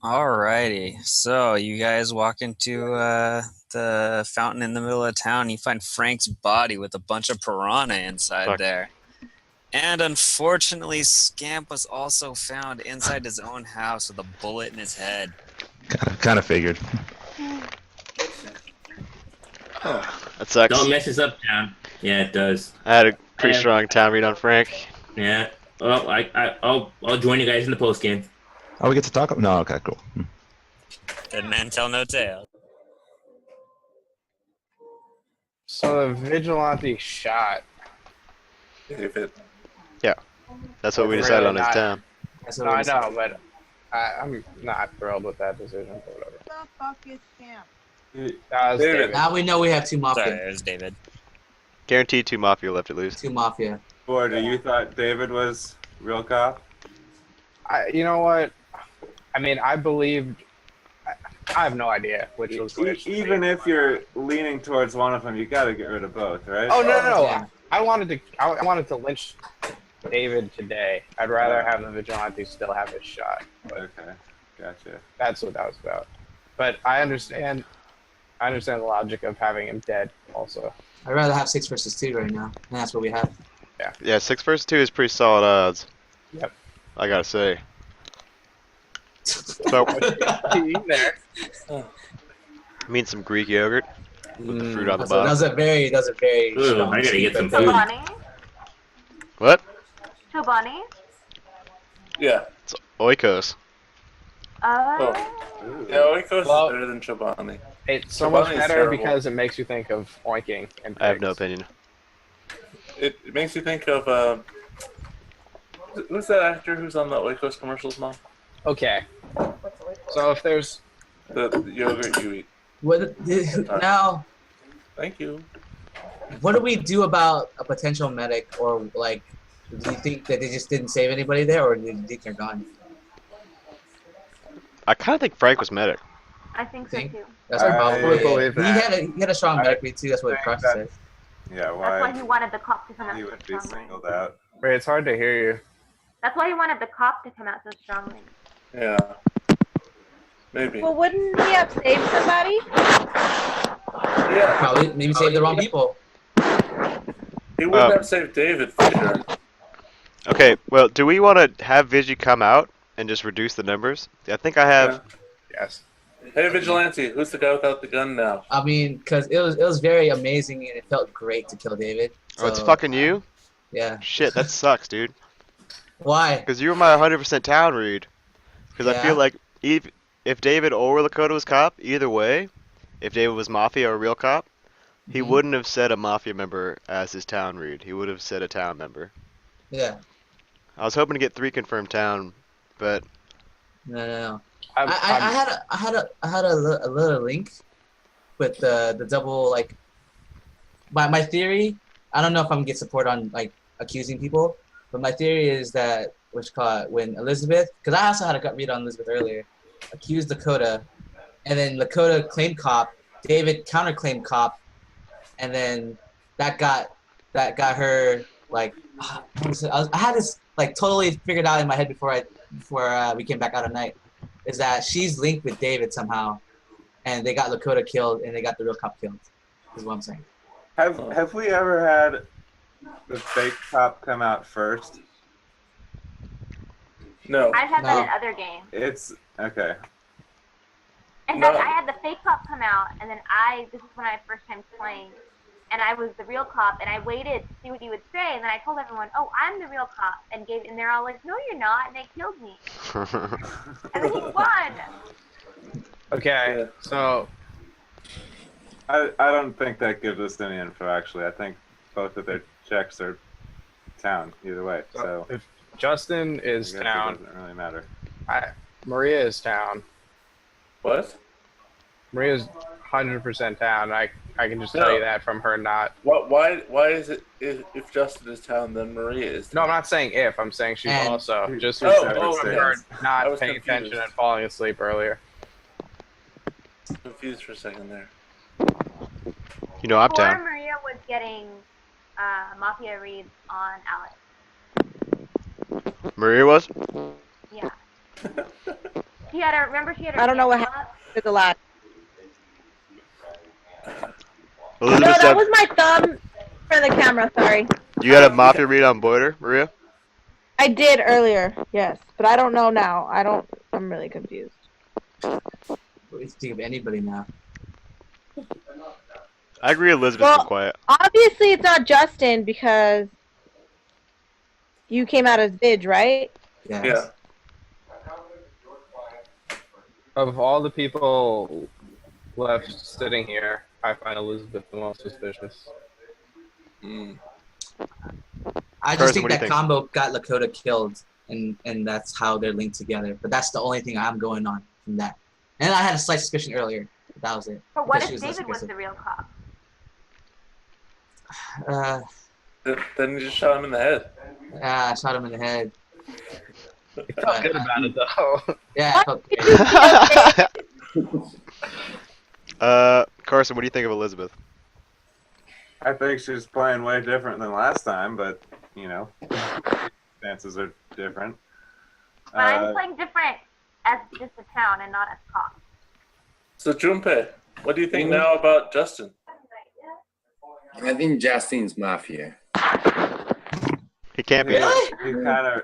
Alrighty, so you guys walk into the fountain in the middle of town. You find Frank's body with a bunch of piranha inside Fuck. there. And unfortunately, Scamp was also found inside his own house with a bullet in his head. Kind of figured. That sucks. Don't mess this up, town. Yeah, it does. I had a pretty And- strong town read on Frank. Yeah. Well, I'll join you guys in the post game. Oh, we get to talk. No, okay, cool. Dead man tell no tale. So the vigilante shot. David. That's what we Really decided on his not. town. That's No, what I we said. know, but I'm not thrilled with that decision. But whatever. The fuck is Camp? That was David. David. Now we know we have two Sorry, mafia. it was David. Guaranteed 2 Mafia left at least. Two mafia. Boyder, you thought David was real cop? You know what? I mean, I believed. I have no idea which was which. Even if you're leaning towards one of them, you gotta get rid of both, right? Oh no! Yeah. I wanted to lynch David today. I'd rather have the vigilante still have his shot. But Okay, gotcha. that's what that was about. But I understand. I understand the logic of having him dead. Also, I'd rather have 6 versus 2 right now, and that's what we have. Yeah, 6 versus 2 is pretty solid odds. Yep. I gotta say. So, there. I mean some Greek yogurt with the fruit on the That bottom. was a very Ooh, strong I gotta get some but- food. Chobani? What? Chobani? Yeah. It's oikos. Oh. Yeah, Oikos Well- is better than Chobani. It's so much Chobani is better terrible. because it makes you think of oinking and I have no pigs. opinion. It makes you think of, who's that actor who's on the Oikos commercials, Mom? Okay. So if there's The yogurt you eat. Now, Thank you. what do we do about a potential medic, or like, do you think that they just didn't save anybody there, or do you think they're gone? I kind of think Frank was medic. I think so Think? too. That's I probably would it. believe He that. had a strong I medic read too. That's what think Carson that- said. Yeah, That's why he why wanted the cop to come out he so would be strongly. singled out. Ray, it's hard to hear you. That's why he wanted the cop to come out so strongly. Yeah. Maybe. Well, wouldn't he have saved somebody? Yeah, Probably maybe saved the wrong people. he wouldn't have saved David for sure. Okay, well, do we want to have Vigi come out and just reduce the numbers? I think I have. Yes. Hey, Vigilante, who's the guy without the gun now? I mean, because it was very amazing and it felt great to kill David. Oh, it's So, fucking you? Yeah. Shit, that sucks, dude. Why? Because you were my 100% town read. Because I Yeah. feel like if David or Lakota was cop, either way, if David was Mafia or a real cop, he Mhm. wouldn't have said a Mafia member as his town read. He would have said a town member. Yeah. I was hoping to get 3 confirmed town, but No. I'm, I had a little link with the double like. My theory, I don't know if I'm gonna get support on like accusing people, but my theory is that when Elizabeth, because I also had a gut read on Elizabeth earlier, accused Lakota, and then Lakota claimed cop, David counterclaimed cop, and then that got her like I had this like totally figured out in my head before we came back out at night, is that she's linked with David somehow, and they got Lakota killed and they got the real cop killed. Is what I'm saying. Have we ever had the fake cop come out first? No. I've had No. that in other games. It's okay. In No. fact, I had the fake cop come out, and then this is when I first time playing, and I was the real cop, and I waited to see what he would say, and then I told everyone, "Oh, I'm the real cop," and they're all like, "No, you're not," and they killed me, and then he won. okay. Yeah. So I don't think that gives us any info. Actually, I think both of their checks are town either way. So if Justin I is guess it town, doesn't really matter. Maria is town. What? Maria's 100% town. I can just tell No. you that from her not. What? Why is it if Justin is town, then Maria is? No, I'm not saying if. I'm saying she's And- also just Oh, from okay. her I not was paying confused. attention and falling asleep earlier. Confused for a second there. you know I'm Before town. Maria was getting Mafia reads on Alex. Maria was? Yeah. She had her. Remember, she had her. I don't know what pants happened up? to the last. No, Elizabeth that said, was my thumb for the camera. Sorry. you got a Mafia read on Boyder, Maria? I did earlier, yes, but I don't know now. I'm really confused. What do you think of anybody now? I agree Elizabeth's Well- been quiet. Obviously, it's not Justin because you came out as Vig, right? Yes. Yeah. Of all the people left sitting here, I find Elizabeth the most suspicious. I just Carson, think what do you that think? combo got Lakota killed, and that's how they're linked together. But that's the only thing I'm going on from that. And I had a slight suspicion earlier. But that was it. But what Because if she less David was aggressive. the real cop? Then you just shot him in the head. I shot him in the head. I felt good about it though. Yeah, I felt great. Carson, what do you think of Elizabeth? I think she's playing way different than last time, but you know, chances are different. But I'm playing different as just a town and not as cop. So Jumpei, what do you think now about Justin? I think Justin's Mafia. He can't be. He kind of.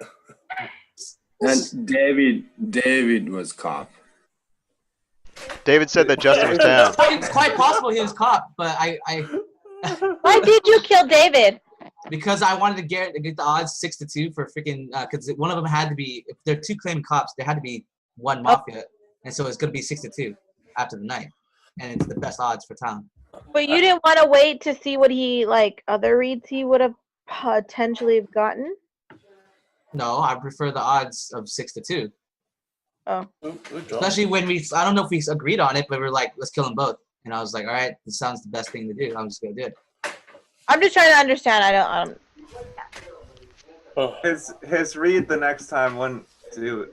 And David was cop. David said that Justin was down. It's quite possible he was caught, but I Why did you kill David? because I wanted to get the odds 6-2 for freaking because one of them had to be if they're two claimed cops, there had to be one mafia, and so it's gonna be 6-2 after the night, and it's the best odds for town. But you didn't want to wait to see what he other reads he would have potentially have gotten. No, I prefer the odds of 6-2, Oh, especially when I don't know if we agreed on it, but we're like, let's kill them both, and I was like, all right, this sounds the best thing to do. I'm just gonna do it. I'm just trying to understand. I don't. His read the next time wouldn't do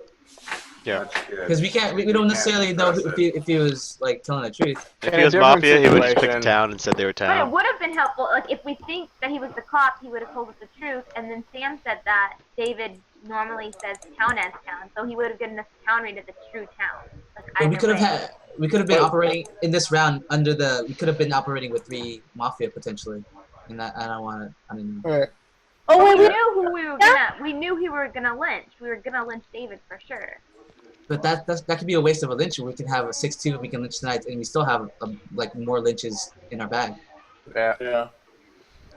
Yeah. much good. Because we don't necessarily know if he was like telling the truth. If In he a was different Mafia, he would just pick a situation- town and said they were But it town. would have been helpful, like if we think that he was the cop, he would have told us the truth. And then Sam said that David normally says town as town, so he would have given us a town read of the true town. Like, But we either could have way. we could have been operating in this round we could have been operating with 3 mafia potentially, and I don't want to. I mean, Right. Oh But wait, we wait. knew who we were gonna. We knew we were gonna lynch. We were gonna lynch David for sure. but that could be a waste of a lynch. We can have a 6-2. We can lynch tonight, and we still have more lynches in our bag. Yeah. Yeah.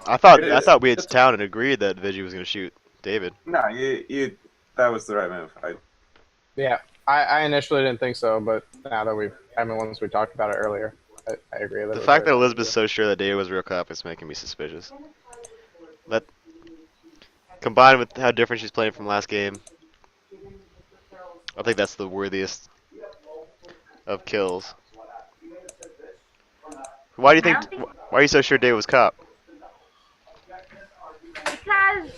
I thought we had town and agreed that Vigi was going to shoot David. No, you that was the right move. Yeah. I initially didn't think so, but now that once we talked about it earlier, I agree. The fact that Elizabeth's so sure that David was a real cop is making me suspicious. That combined with how different she's playing from last game, I think that's the worthiest of kills. Why do you think? Why are you so sure David was cop? Because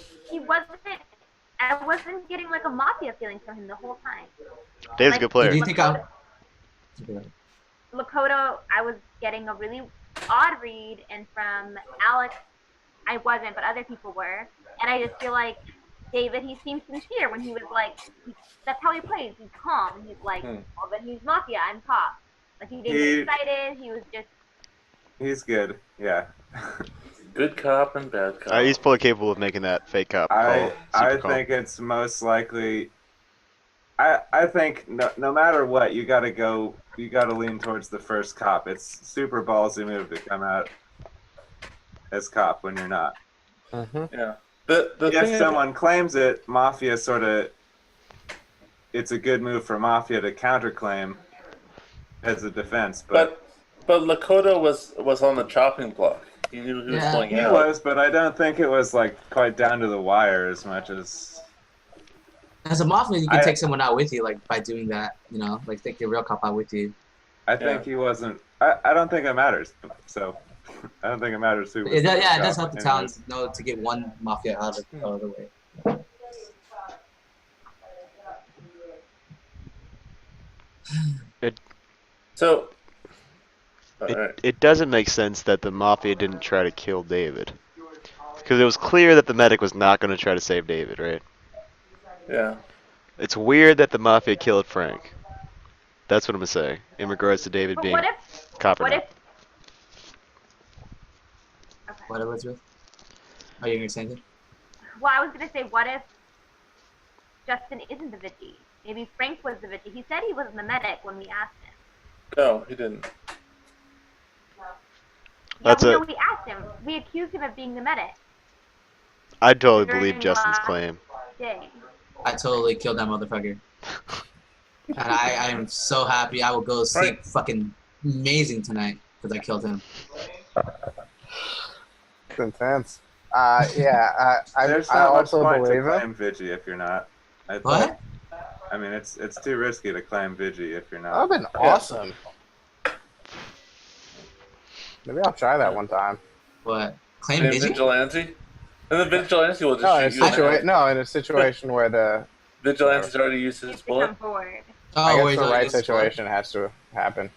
I wasn't getting like a mafia feeling from him the whole time. Dave's a good player. Do you think I? Lakota, I was getting a really odd read, and from Alex, I wasn't, but other people were. And I just feel like David, he seemed sincere when he was like, that's how he plays. He's calm. And he's like, well, then he's Mafia. I'm cop. Like, he didn't get excited. He was just... He's good. Yeah. Good cop and bad cop. He's fully capable of making that fake cop call. I Super call. think it's most likely. I think no matter what, you gotta lean towards the first cop. It's super ballsy move to come out as cop when you're not. Yeah. The If thing someone claims it, Mafia it's a good move for Mafia to counterclaim as a defense. but Lakota was on the chopping block. He knew he was going He out. was, but I don't think it was like quite down to the wire as much as. As a mafia, you can take someone out with you, like by doing that. Like take your real cop out with you. I think he wasn't. I don't think it matters. So I don't think it matters who. It does help the towns to get one mafia out of the way. It doesn't make sense that the Mafia didn't try to kill David. Because it was clear that the medic was not going to try to save David, right? Yeah. It's weird that the Mafia killed Frank. That's what I'm saying in regards to David But being what if? cop or What not. if? Okay. What, Elizabeth? Are you gonna say anything? Well, I was gonna say, what if Justin isn't the Vigi? Maybe Frank was the Vigi. He said he was the medic when we asked him. No, he didn't. That's yeah, a- we asked him. We accused him of being the medic. I totally During believe Justin's last claim. day. I totally killed that motherfucker. And I am so happy. I will go to sleep fucking amazing tonight because I killed him. It's intense. Yeah, I There's I not much also point believe to him. claim Vigi if you're not. What? I mean, it's too risky to claim Vigi if you're not. That would've been awesome. Maybe I'll try that one time. What? Claim And Vigi? vigilante? And the vigilante will just No, in shoot you in the head. in a situation where the Vigilante's already used his bullet. Bored. I Oh, guess wait, the no, right it's fun. situation has to happen.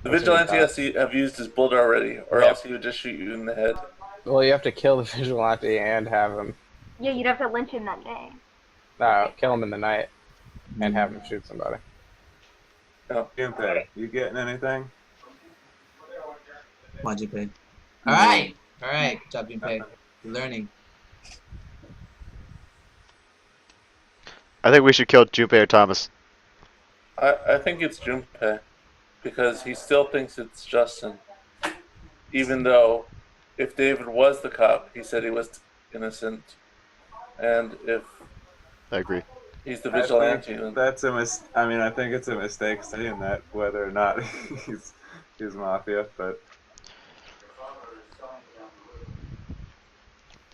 The That's what he vigilante has to have used his bullet already, or Yeah. else he would just shoot you in the head. Well, you have to kill the vigilante and have him. Yeah, you'd have to lynch him that day. No, kill him in the night and have him shoot somebody. Jumpei, you getting anything? Come on, Jumpei. Alright! Alright, good job, Jumpei. You're learning. I think we should kill Jumpei or Thomas. I think it's Jumpei, because he still thinks it's Justin. Even though, if David was the cop, he said he was innocent. And if I agree. he's the vigilante, I then think I think it's a mistake saying that, whether or not he's Mafia, but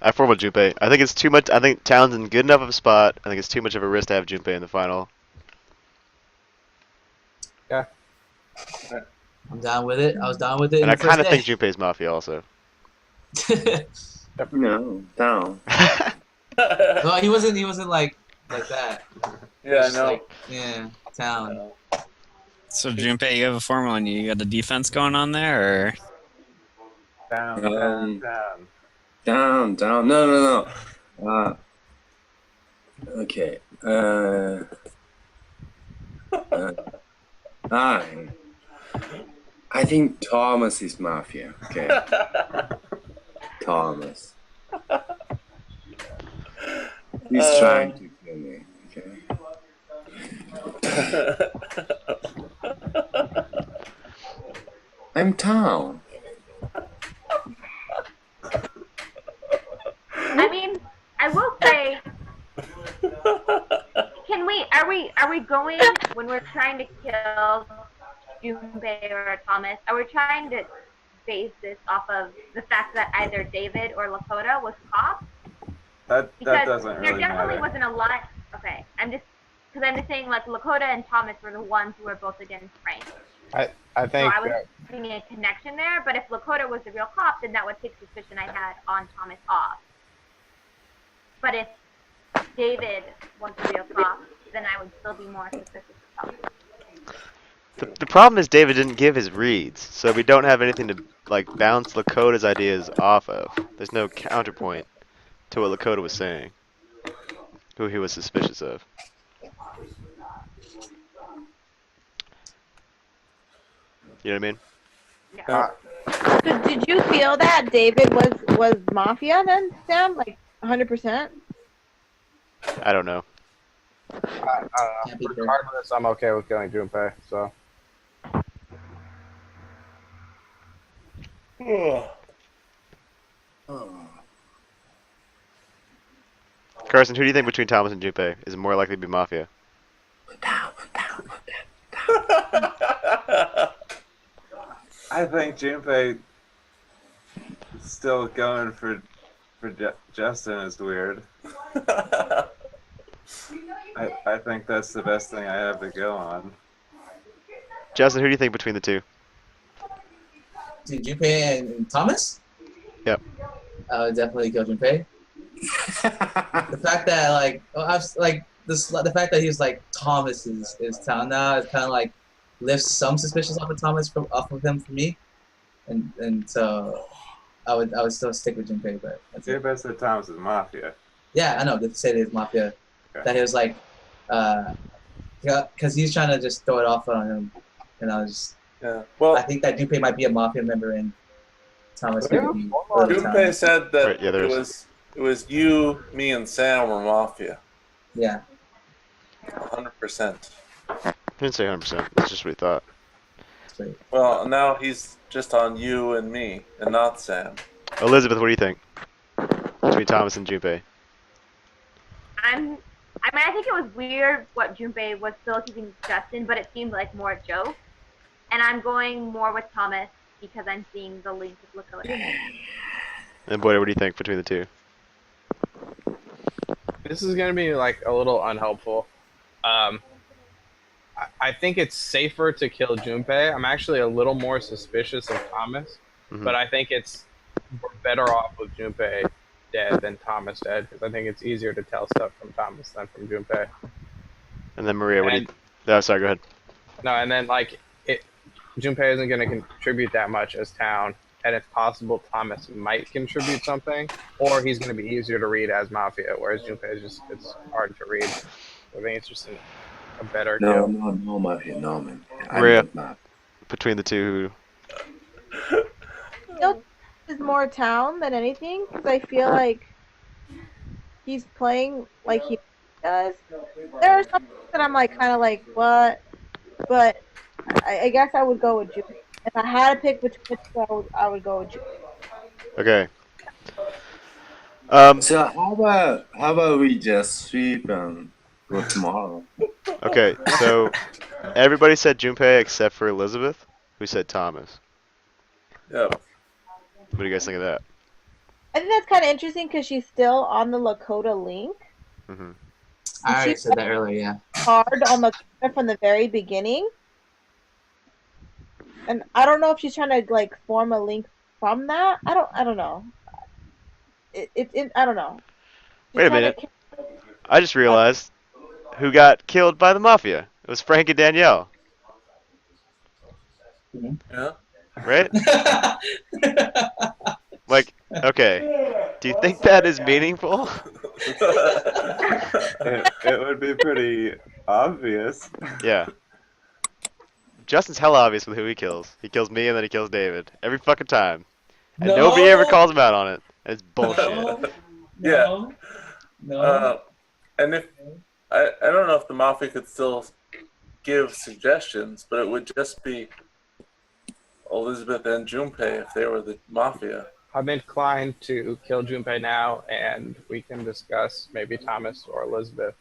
I form with Jumpei. I think it's too much. I think Townsend's good enough of a spot. I think it's too much of a risk to have Jumpei in the final. Yeah. I'm down with it. I was down with it. And I kind of think Junpei's Mafia also. No, down. Well, he wasn't like that. Yeah, I Just know. like, yeah, town. So Jumpei, you have a formula on you. You got the defense going on there, or down. Down. No. Okay. I think Thomas is Mafia. Okay. Thomas. He's trying to kill me. Okay. I'm Tom. I mean, I will say, are we going, when we're trying to kill Jumpei or Thomas, are we trying to base this off of the fact that either David or Lakota was cops? That Because doesn't there really definitely matter. wasn't a lot. Okay, I'm just saying, like, Lakota and Thomas were the ones who were both against Frank. I So think I was seeing a connection there, but if Lakota was the real cop, then that would take suspicion I had on Thomas off. But if David was the real cop, then I would still be more suspicious of Thomas. The problem is David didn't give his reads, so we don't have anything to like bounce Lakota's ideas off of. There's no counterpoint to what Lakota was saying, who he was suspicious of. You know what I mean? Yeah. So did you feel that David was Mafia then, Sam? Like 100%? I don't know. I don't know. Regardless, I'm okay with killing Jumpei. So Carson, who do you think between Thomas and Jumpei is more likely to be Mafia? I think Jumpei still going for Justin is weird. I think that's the best thing I have to go on. Justin, who do you think between the two? Dude, Jumpei and Thomas? Yep. I would definitely kill Jumpei. The fact that the fact that he's like Thomas is town now is kind of like lifts some suspicions off of Thomas off of him for me, and so I would still stick with Jumpei, but that's it. Jumpei said Thomas is Mafia. Yeah, I know. They say it's Mafia. Okay. That he was like Yeah, because he's trying to just throw it off on him, and Yeah. Well, I think that Junpei might be a mafia member, and Thomas Yeah. might be for the Jumpei town. said that Right, yeah, it was you, me, and Sam were Mafia. Yeah. 100%. He didn't say 100%. That's just what he thought. Sweet. Well, now he's just on you and me, and not Sam. Elizabeth, what do you think? Between Thomas and Junpei. I think it was weird what Jumpei was still accusing Justin, but it seemed like more a joke. And I'm going more with Thomas because I'm seeing the link with Lakota. And Boyder, what do you think between the two? This is gonna be like a little unhelpful. I think it's safer to kill Junpei. I'm actually a little more suspicious of Thomas, but I think we're better off with Junpei dead than Thomas dead because I think it's easier to tell stuff from Thomas than from Junpei. And then Maria, what do you? No, sorry, go ahead. No, and then like Junpei isn't going to contribute that much as town, and it's possible Thomas might contribute something, or he's going to be easier to read as Mafia, whereas Junpei is it's hard to read. I think it's just a better No, kill. no, Mafia, no, man. Maria, between the two, Is more town than anything because I feel like he's playing like he does. There are some things that I'm like kind of like what, but I guess I would go with Julie. If I had to pick between the two, I would go with Julie. okay. So how about we just sweep and go tomorrow? Okay, so everybody said Junpei except for Elizabeth, who said Thomas. Yep. What do you guys think of that? I think that's kind of interesting because she's still on the Lakota link. Mm-hmm. I already said that earlier, yeah. Hard on Lakota from the very beginning. And I don't know if she's trying to like form a link from that. I don't know. I don't know. Wait a minute. I just realized who got killed by the Mafia. It was Frank and Dannielle. Yeah. Right? Like, okay. Do you think that is meaningful? It would be pretty obvious. Yeah. Justin's hella obvious with who he kills. He kills me and then he kills David. Every fucking time. And nobody ever calls him out on it. And it's bullshit. Yeah. And if I don't know if the Mafia could still give suggestions, but it would just be Elizabeth and Junpei if they were the Mafia. I'm inclined to kill Junpei now, and we can discuss maybe Thomas or Elizabeth.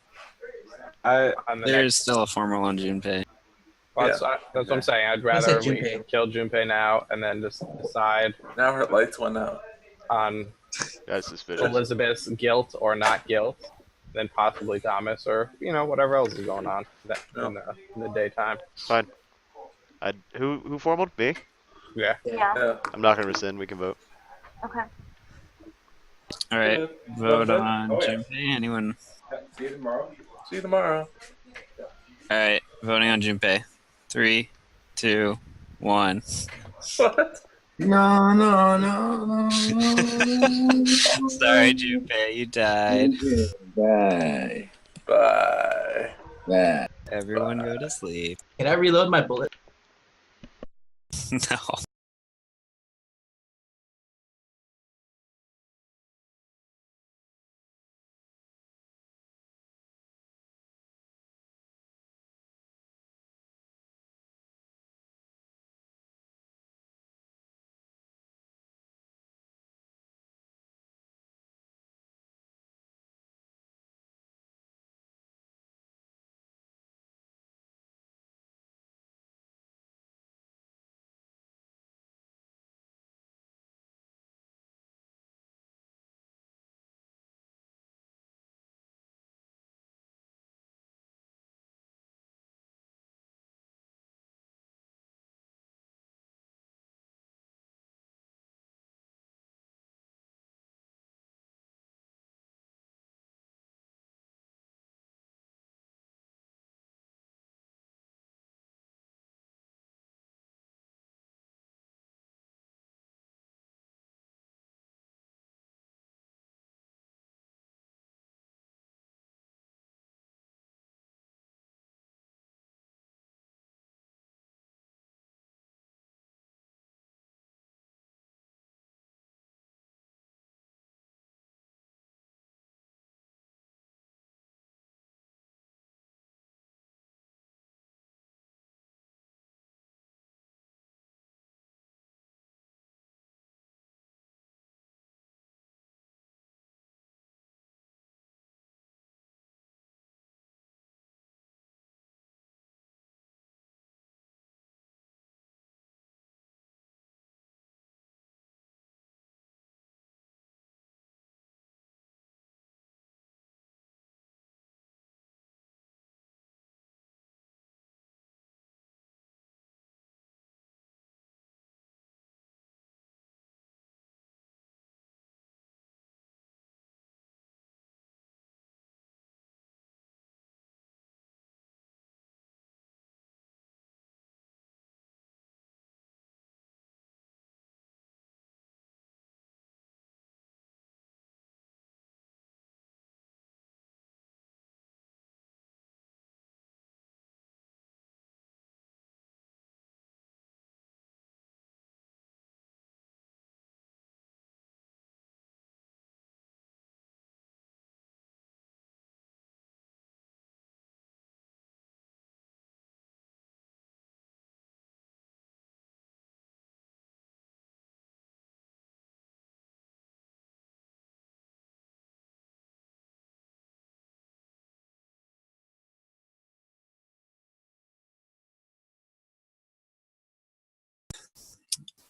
There's still a formal on Junpei. Well, that's what I'm saying. I'd rather we kill Junpei now and then just decide. Now her lights went out. On That's suspicious. Elizabeth's guilt or not guilt, then possibly Thomas or whatever else is going on in the daytime. Fine. Who formaled? Me? Yeah. Yeah. I'm not gonna rescind. We can vote. Okay. All right, vote on Junpei. Anyone? See you tomorrow. See you tomorrow. All right, voting on Junpei. 3, 2, 1. What? No. Sorry, Junpei, you died. Bye. Bye. Bye. Everyone go to sleep. Can I reload my bullet? No.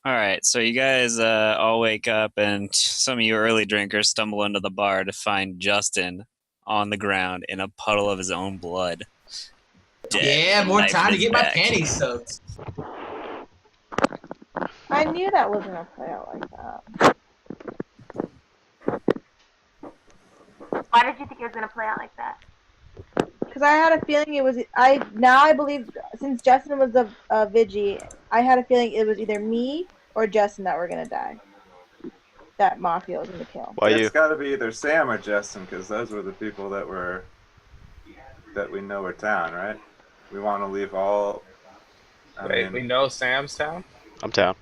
All right, so you guys all wake up, and some of you early drinkers stumble into the bar to find Justin on the ground in a puddle of his own blood. Dead. Yeah, more Knife in time to his get my back. panties soaked. I knew that wasn't gonna play out like that. Why did you think it was gonna play out like that? Because I had a feeling it was. I believe since Justin was a Vigi, I had a feeling it was either me or Justin that were gonna die. That Mafia was gonna kill. Why you? It's got to be either Sam or Justin, because those were the people that we know are town, right? We want to leave all. Wait, we know Sam's town? I'm town.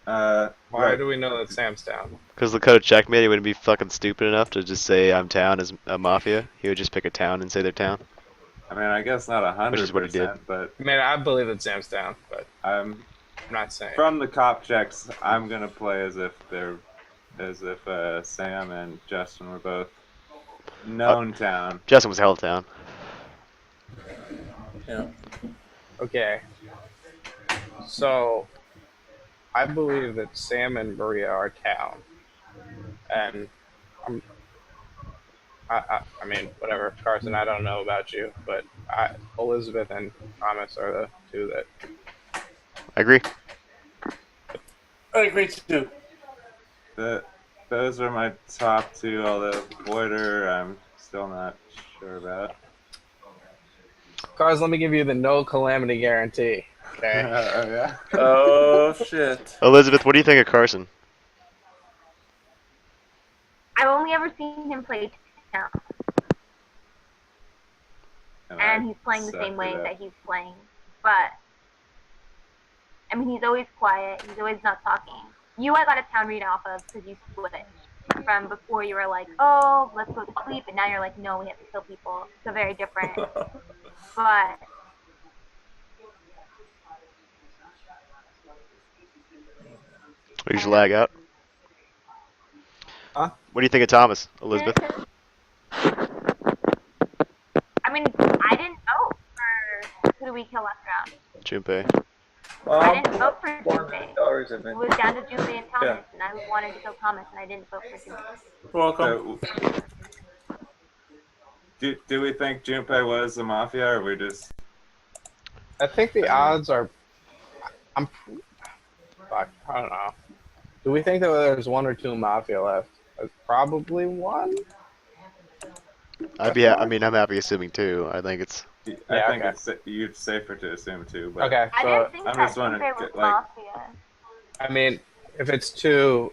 Why Right. do we know that Sam's town? Because Lakota checkmate, he wouldn't be fucking stupid enough to just say I'm town as a mafia. He would just pick a town and say they're town. I mean, I guess not Which is what he did. 100%, but I mean, I believe it's Sam's town, but I'm not saying. from the cop checks. I'm gonna play as if Sam and Justin were both known town. Justin was hell of town. Yeah. Okay. So, I believe that Sam and Maria are town, and I mean, whatever, Carson. I don't know about you, but Elizabeth and Thomas are the two that. I agree. I agree too. Those are my top two. Although Boyder, I'm still not sure about. Carson, let me give you the no calamity guarantee. Okay. Yeah. Oh shit. Elizabeth, what do you think of Carson? I've only ever seen him play town, and he's playing the same way that he's playing. But I mean, he's always quiet. He's always not talking. You, I got a town read off of because you switched from before. You were like, "Oh, let's go to sleep," and now you're like, "No, we have to kill people." So very different. But You should lag out. Huh? What do you think of Thomas, Elizabeth? I mean, I didn't vote for who do we kill last round. Jumpei. I didn't vote for Jumpei. $400, I It think. was down to Jumpei and Thomas, Yeah. and I wanted to kill Thomas, and I didn't vote for Jumpei. Welcome. Do we think Jumpei was the mafia, or we just? I think the odds are. Fuck, I don't know. Do we think that there's one or two Mafia left? There's probably one. I'm happy assuming two. I think it's. I think it's you're safer to assume two. But Okay, I so didn't think I'm that just wondering, Jumpei was like- Mafia. I mean, if it's two,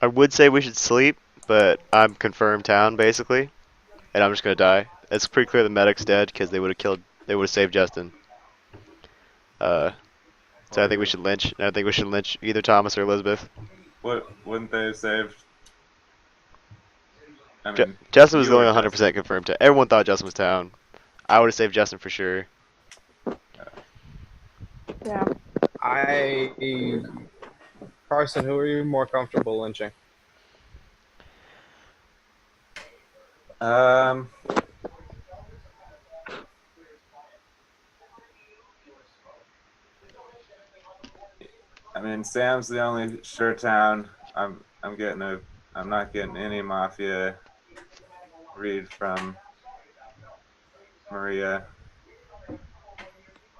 I would say we should sleep, but I'm confirmed town basically, and I'm just gonna die. It's pretty clear the medic's dead because they would have saved Justin. So I think we should lynch. And I think we should lynch either Thomas or Elizabeth. Wouldn't they have saved? I mean, Justin was you the only or 100% confirmed. Everyone thought Justin was town. I would have saved Justin for sure. Yeah. Carson, who are you more comfortable lynching? I mean, Sam's the only sure town. I'm not getting any mafia read from Maria.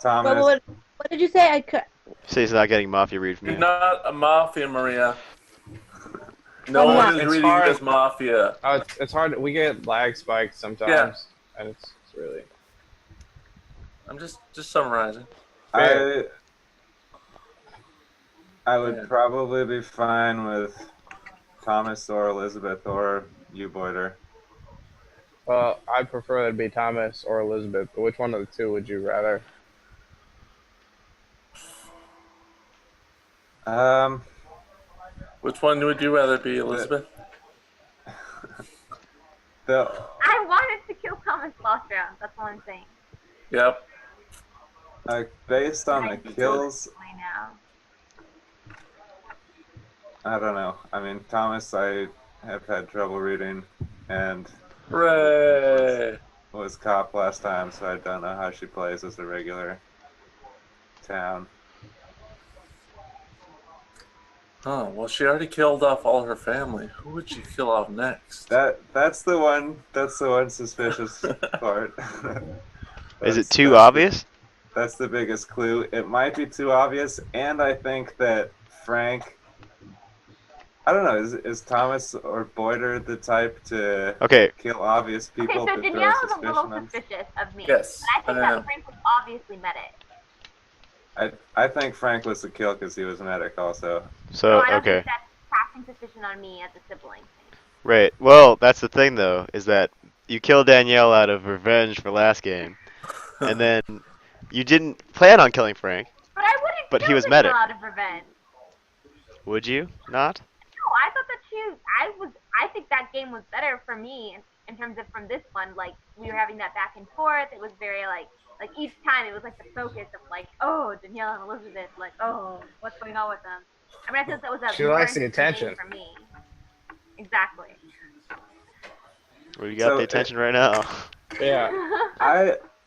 Thomas. But what did you say? I could. Say he's not getting mafia read from You're you. not a mafia, Maria. No Come one on. is It's reading hard. you as mafia. It's hard. We get lag spikes sometimes, Yeah. and it's really. I'm just summarizing. I would Yeah. probably be fine with Thomas or Elizabeth or you, Boyder. Well, I'd prefer it to be Thomas or Elizabeth, but which one of the two would you rather? Which one would you rather be, Elizabeth? I wanted to kill Thomas last round. That's all I'm saying. Yep. Based on the I think kills, Right now. I don't know. I mean, Thomas, I have had trouble reading, and Hooray! was cop last time, so I don't know how she plays as a regular town. Oh, well, she already killed off all her family. Who would she kill off next? That's the one suspicious part. Is it That's- too that's the- obvious? That's the biggest clue. It might be too obvious, and I think that Frank. I don't know. Is Thomas or Boyder the type to Okay. kill obvious Okay, people so to throw Dannielle is a little suspicion on? suspicious of me. Yes, But I think I that am. Frank was obviously medic. I think Frank was the kill because he was medic also. So I don't okay. think that's casting suspicion on me as a sibling. Right. Well, that's the thing though, is that you killed Dannielle out of revenge for last game, and then you didn't plan on killing Frank. But I wouldn't But he kill was Dannielle medic. out of revenge. Would you not? No, I thought that I think that game was better for me in terms of from this one. Like, we were having that back and forth. It was very, like each time it was, like, the focus of, like, oh, Dannielle and Elizabeth, like, oh, what's going on with them? I mean, I think that was a She more likes the interesting game attention. for me. Exactly. Well, you got So, the attention right now. Yeah.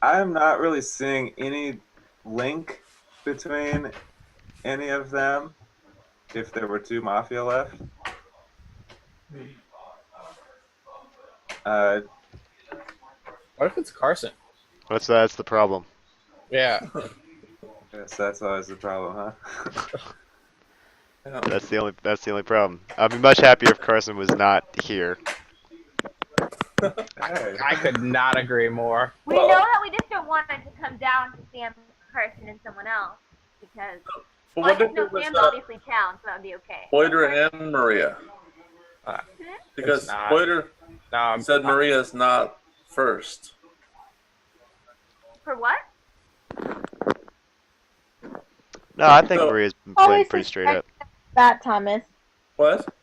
I'm not really seeing any link between any of them. If there were two Mafia left. What if it's Carson? That's the problem. Yeah. Yes, that's always the problem, huh? That's the only problem. I'd be much happier if Carson was not here. I could not agree more. We know that we just don't want it to come down to Sam, Carson, and someone else because But well, I what if just know it was Sam's obviously town, so that would be okay. Boyder and Maria? Because It's not. Boyder No, said Maria's not first. For what? No, I think So- Maria's been Always playing pretty straight up. suspect that, Thomas. What?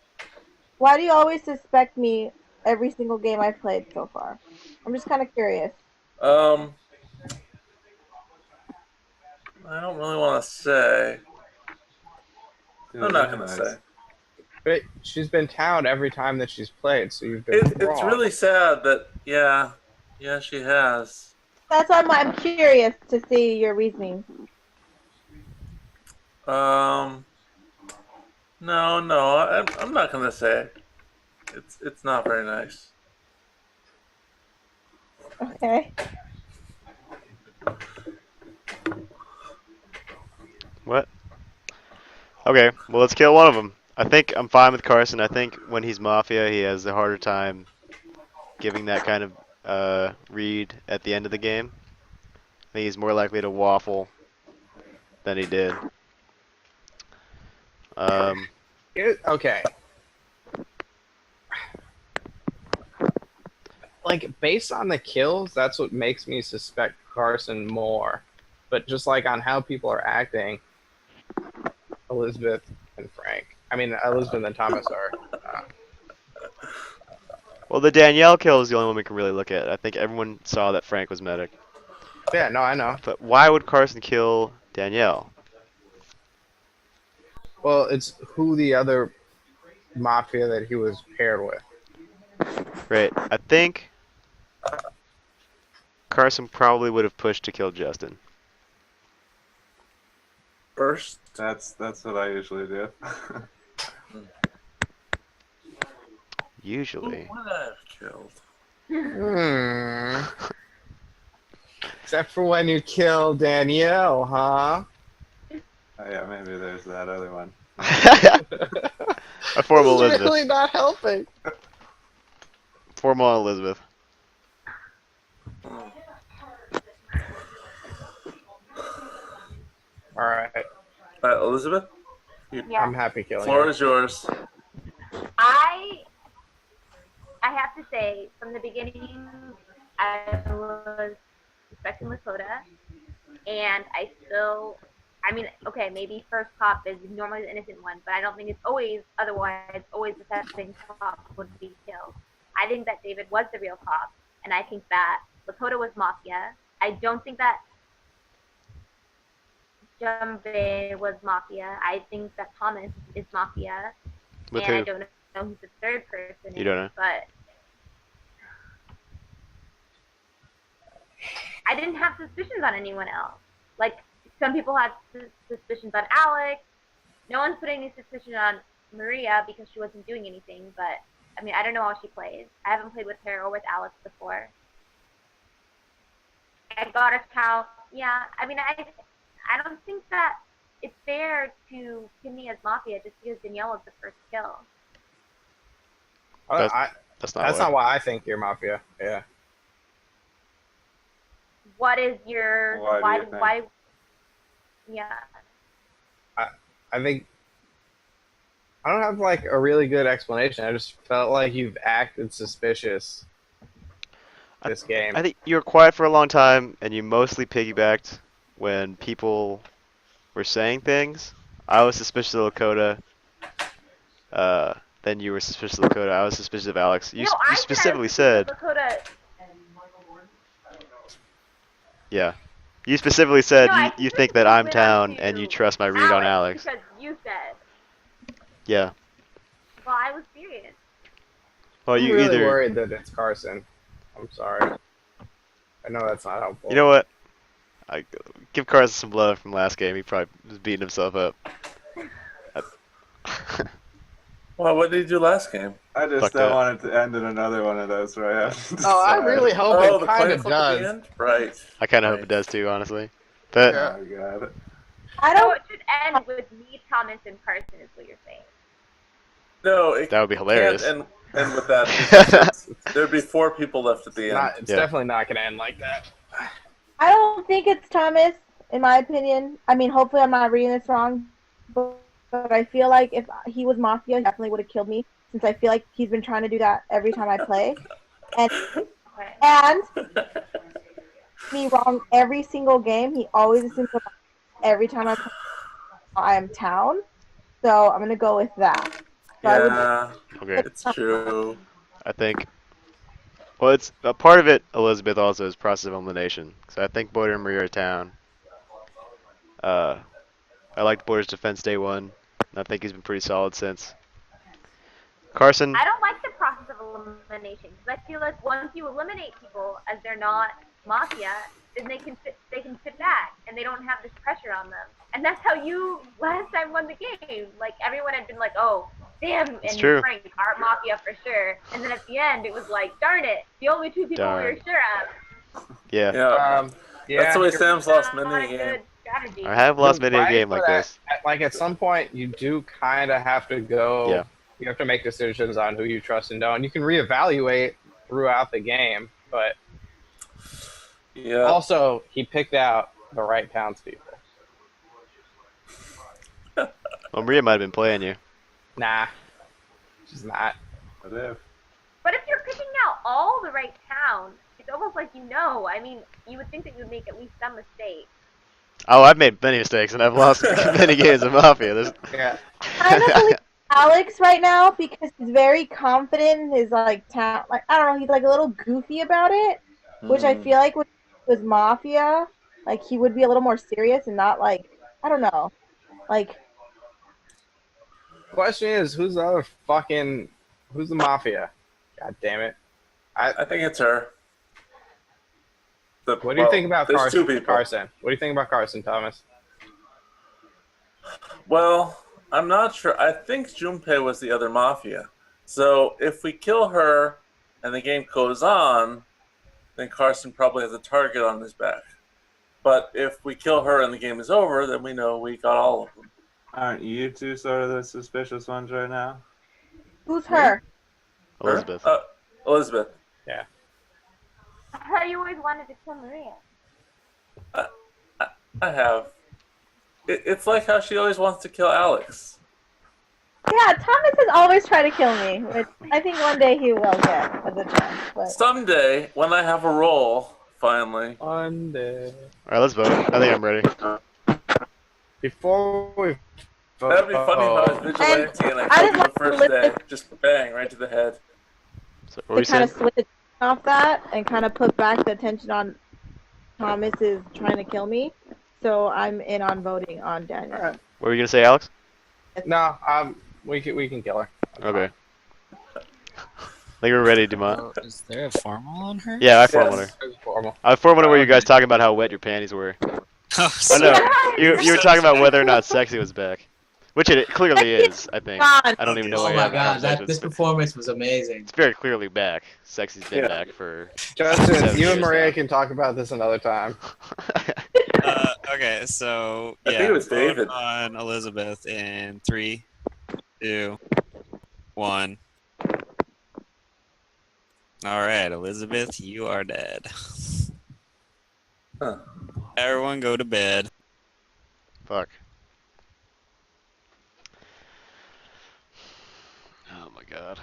Why do you always suspect me every single game I've played so far? I'm just kind of curious. I don't really want to say. I'm not gonna say. but she's been town every time that she's played, so you've been It's wrong. really sad that yeah, she has. That's why I'm curious to see your reasoning. No, I'm not gonna say. It's not very nice. Okay. What? Okay, well let's kill one of them. I think I'm fine with Carson. I think when he's Mafia, he has a harder time giving that kind of read at the end of the game. I think he's more likely to waffle than he did. Okay. Like, based on the kills, that's what makes me suspect Carson more. But just, like, on how people are acting, Elizabeth and Frank. I mean, Elizabeth and Thomas are... Well, the Dannielle kill is the only one we can really look at. I think everyone saw that Frank was medic. yeah, no, I know. But why would Carson kill Dannielle? Well, it's who the other Mafia that he was paired with. Right. I think Carson probably would have pushed to kill Justin. First. That's what I usually do. Usually. Who would I have killed? Except for when you kill Dannielle, huh? Oh, yeah, maybe there's that other one. A formal It's Elizabeth. really not helping. Formal Elizabeth. All right. Elizabeth? Yeah. I'm happy killing Floor you. is yours. I have to say, from the beginning, I was suspecting Lakota, and I mean, okay, maybe first cop is normally the innocent one, but I don't think it's always the second cop would be killed. I think that David was the real cop, and I think that Lakota was Mafia. I don't think that Jumpei was Mafia. I think that Thomas is Mafia. With and who? I don't know who the third person You don't know? but I didn't have suspicions on anyone else. Like, some people had suspicions on Alex, no one's putting any suspicion on Maria because she wasn't doing anything. But I mean, I don't know how she plays. I haven't played with her or with Alex before. I got a cow. Yeah, I mean, I don't think that it's fair to pin me as Mafia just because Dannielle was the first kill. That's not why I think you're Mafia. Yeah. What is your why? Yeah. I think I don't have like a really good explanation. I just felt like you've acted suspicious this game. I think you were quiet for a long time, and you mostly piggybacked when people were saying things. I was suspicious of Lakota. Then you were suspicious of Lakota. I was suspicious of Alex. You specifically said. Lakota. Yeah. You specifically said No, you think that I'm town and you trust my read on Alex. Because you said. Yeah. Well, I was serious. Well, I'm you really either. worried that it's Carson. I'm sorry. I know that's not helpful. You know what? I give Carson some love from last game. He probably was beating himself up. Well, what did he do last game? I just don't want it to end in another one of those where I have to decide. I really hope it kind of does. End? Right. I kind of hope it does too, honestly. But Oh, God. I So don't. it should end with me, Thomas, and Carson, is what you're saying. No, it that would be hilarious. can't end with that. Because there'd be 4 people left at the end. It's definitely not going to end like that. I don't think it's Thomas, in my opinion. I mean, hopefully I'm not reading this wrong, but I feel like if he was Mafia, he definitely would have killed me, since I feel like he's been trying to do that every time I play. And me wrong every single game. He always assumes every time I play, I am town. So I'm going to go with that. So Yeah, okay. it's true. I think. Well, it's a part of it. Elizabeth also is process of elimination. So I think Boyder and Maria are town. I liked Boyder's defense day one. I think he's been pretty solid since. Carson. I don't like the process of elimination because I feel like once you eliminate people as they're not Mafia, then they can sit back and they don't have this pressure on them. And that's how you last time won the game. Like everyone had been like, "Oh, damn," and true. Frank are Mafia for sure. And then at the end, it was like, "Darn it, the only 2 people we were sure of." Yeah. Yeah. That's the way Sam's lost Not many a a game. good strategy. I have lost many a game like this. Like at some point, you do kind of have to go. Yeah. You have to make decisions on who you trust and don't. You can reevaluate throughout the game, but Yeah. also he picked out the right townspeople. Well, Maria might have been playing you. Nah, she's not. What if? But if you're picking out all the right towns, it's almost like you know. I mean, you would think that you would make at least some mistake. Oh, I've made many mistakes and I've lost many games of Mafia. Yeah. I kind of believe Alex right now because he's very confident in his like town. Like I don't know, he's like a little goofy about it, which I feel like with Mafia, like he would be a little more serious and not like I don't know, like. Question is, who's the Mafia? God damn it! I think it's her. What do you think about there's Carson? 2 people. Carson. What do you think about Carson, Thomas? Well, I'm not sure. I think Jumpei was the other Mafia. So if we kill her and the game goes on, then Carson probably has a target on his back. But if we kill her and the game is over, then we know we got all of them. Aren't you 2 sort of the suspicious ones right now? Who's her? Elizabeth. Elizabeth. Yeah. I thought you always wanted to kill Maria. I have. It's like how she always wants to kill Alex. Yeah, Thomas has always tried to kill me, which I think one day he will get as a chance. But Someday, when I have a role, finally. One day. All right, let's vote. I think I'm ready. Before we vote, That'd be funny if I was vigilante and I killed you the first day. Just bang, right to the head. So, what were you to kind saying? of switch off that and kind of put back the attention on Thomas is trying to kill me. So I'm in on voting on Danielle. All right. What were you gonna say, Alex? No, we can kill her. Okay. I think we're ready, Dumont. Oh, is there a formal on her? Yeah, I formal her. It's formal. I formal where you guys talking about how wet your panties were. Oh, I know. You were talking about whether or not sexy was back. Which it clearly is, I think. God. I don't even know Oh why you're my having god, conversations. this performance was amazing. It's very clearly back. Sexy's been Yeah. back for Justin, 7 you and years Maria now. can talk about this another time. Okay, so I think it was vote David. on Elizabeth in 3, 2, 1. All right, Elizabeth, you are dead. Huh. Everyone go to bed. Fuck. Oh my god.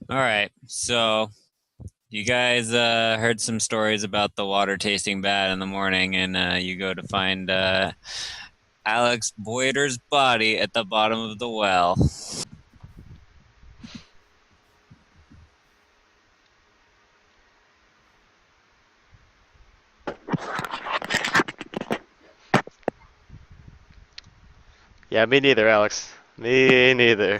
All right, so you guys heard some stories about the water tasting bad in the morning, and you go to find Alex Boyder's body at the bottom of the well. Yeah, me neither, Alex. Me neither.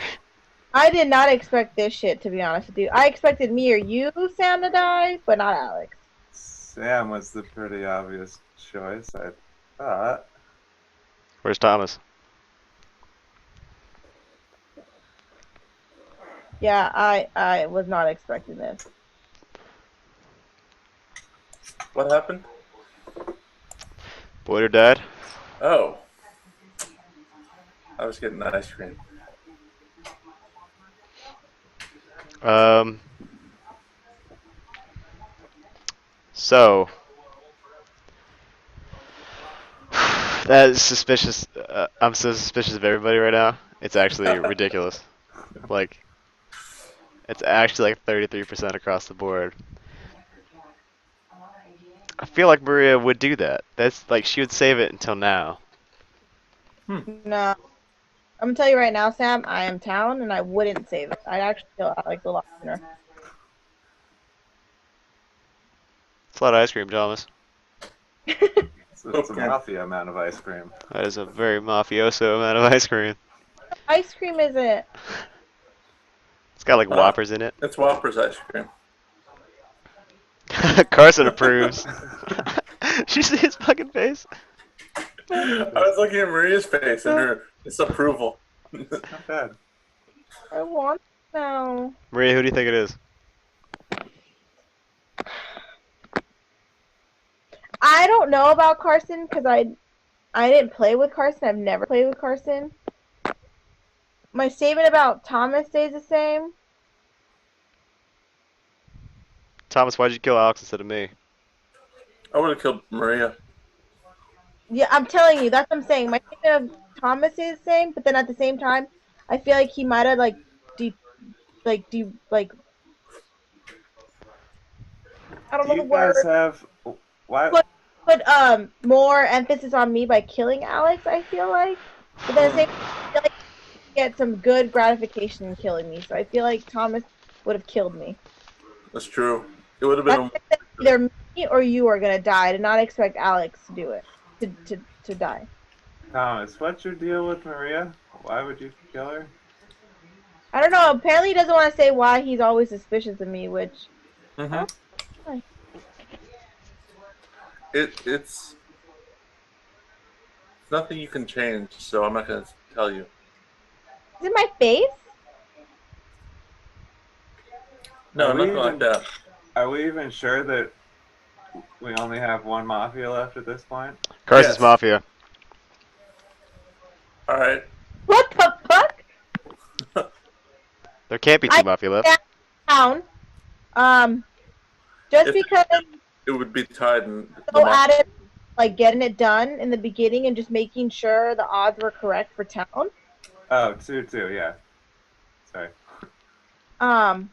I did not expect this shit, to be honest with you. I expected me or you, Sam, to die, but not Alex. Sam was the pretty obvious choice, I thought. Where's Thomas? Yeah, I was not expecting this. What happened? Boyder died? Oh. I was getting ice cream. So that is suspicious. I'm so suspicious of everybody right now. It's actually ridiculous. Like, it's actually like 33% across the board. I feel like Maria would do that. That's like she would save it until now. No. I'm gonna tell you right now, Sam, I am town and I wouldn't save it. I'd actually kill Alex a lot sooner. It's a lot of ice cream, Thomas. It's a mafia amount of ice cream. That is a very mafioso amount of ice cream. Ice cream isn't. It's got like Whoppers in it. It's Whopper's ice cream. Carson approves. She see his fucking face. I was looking at Maria's face and her disapproval. Not bad. I want now. Maria, who do you think it is? I don't know about Carson because I didn't play with Carson. I've never played with Carson. my statement about Thomas stays the same. Thomas, why'd you kill Alex instead of me? I would have killed Maria. Yeah, I'm telling you, that's what I'm saying. My statement of Thomas is the same, but then at the same time, I feel like he might have like I don't Do know you the guys word. have why? Put more emphasis on me by killing Alex. I feel like, but then at the same time, I feel like he get some good gratification in killing me. So I feel like Thomas would have killed me. That's true. It would have been. Either me or you are gonna die. I did not expect Alex to do it. To die. Thomas, what's your deal with Maria? Why would you kill her? I don't know. Apparently, he doesn't want to say why he's always suspicious of me, which. Mm-hmm. It's nothing you can change, so I'm not going to tell you. Is it my face? No, nothing like that. Are we even sure that we only have one Mafia left at this point? Carson's Mafia. All right. What the fuck? There can't be two Mafia left. Down. Just because it would be tied in so at it, like getting it done in the beginning and just making sure the odds were correct for town. Oh, 2-2, yeah. Sorry. God,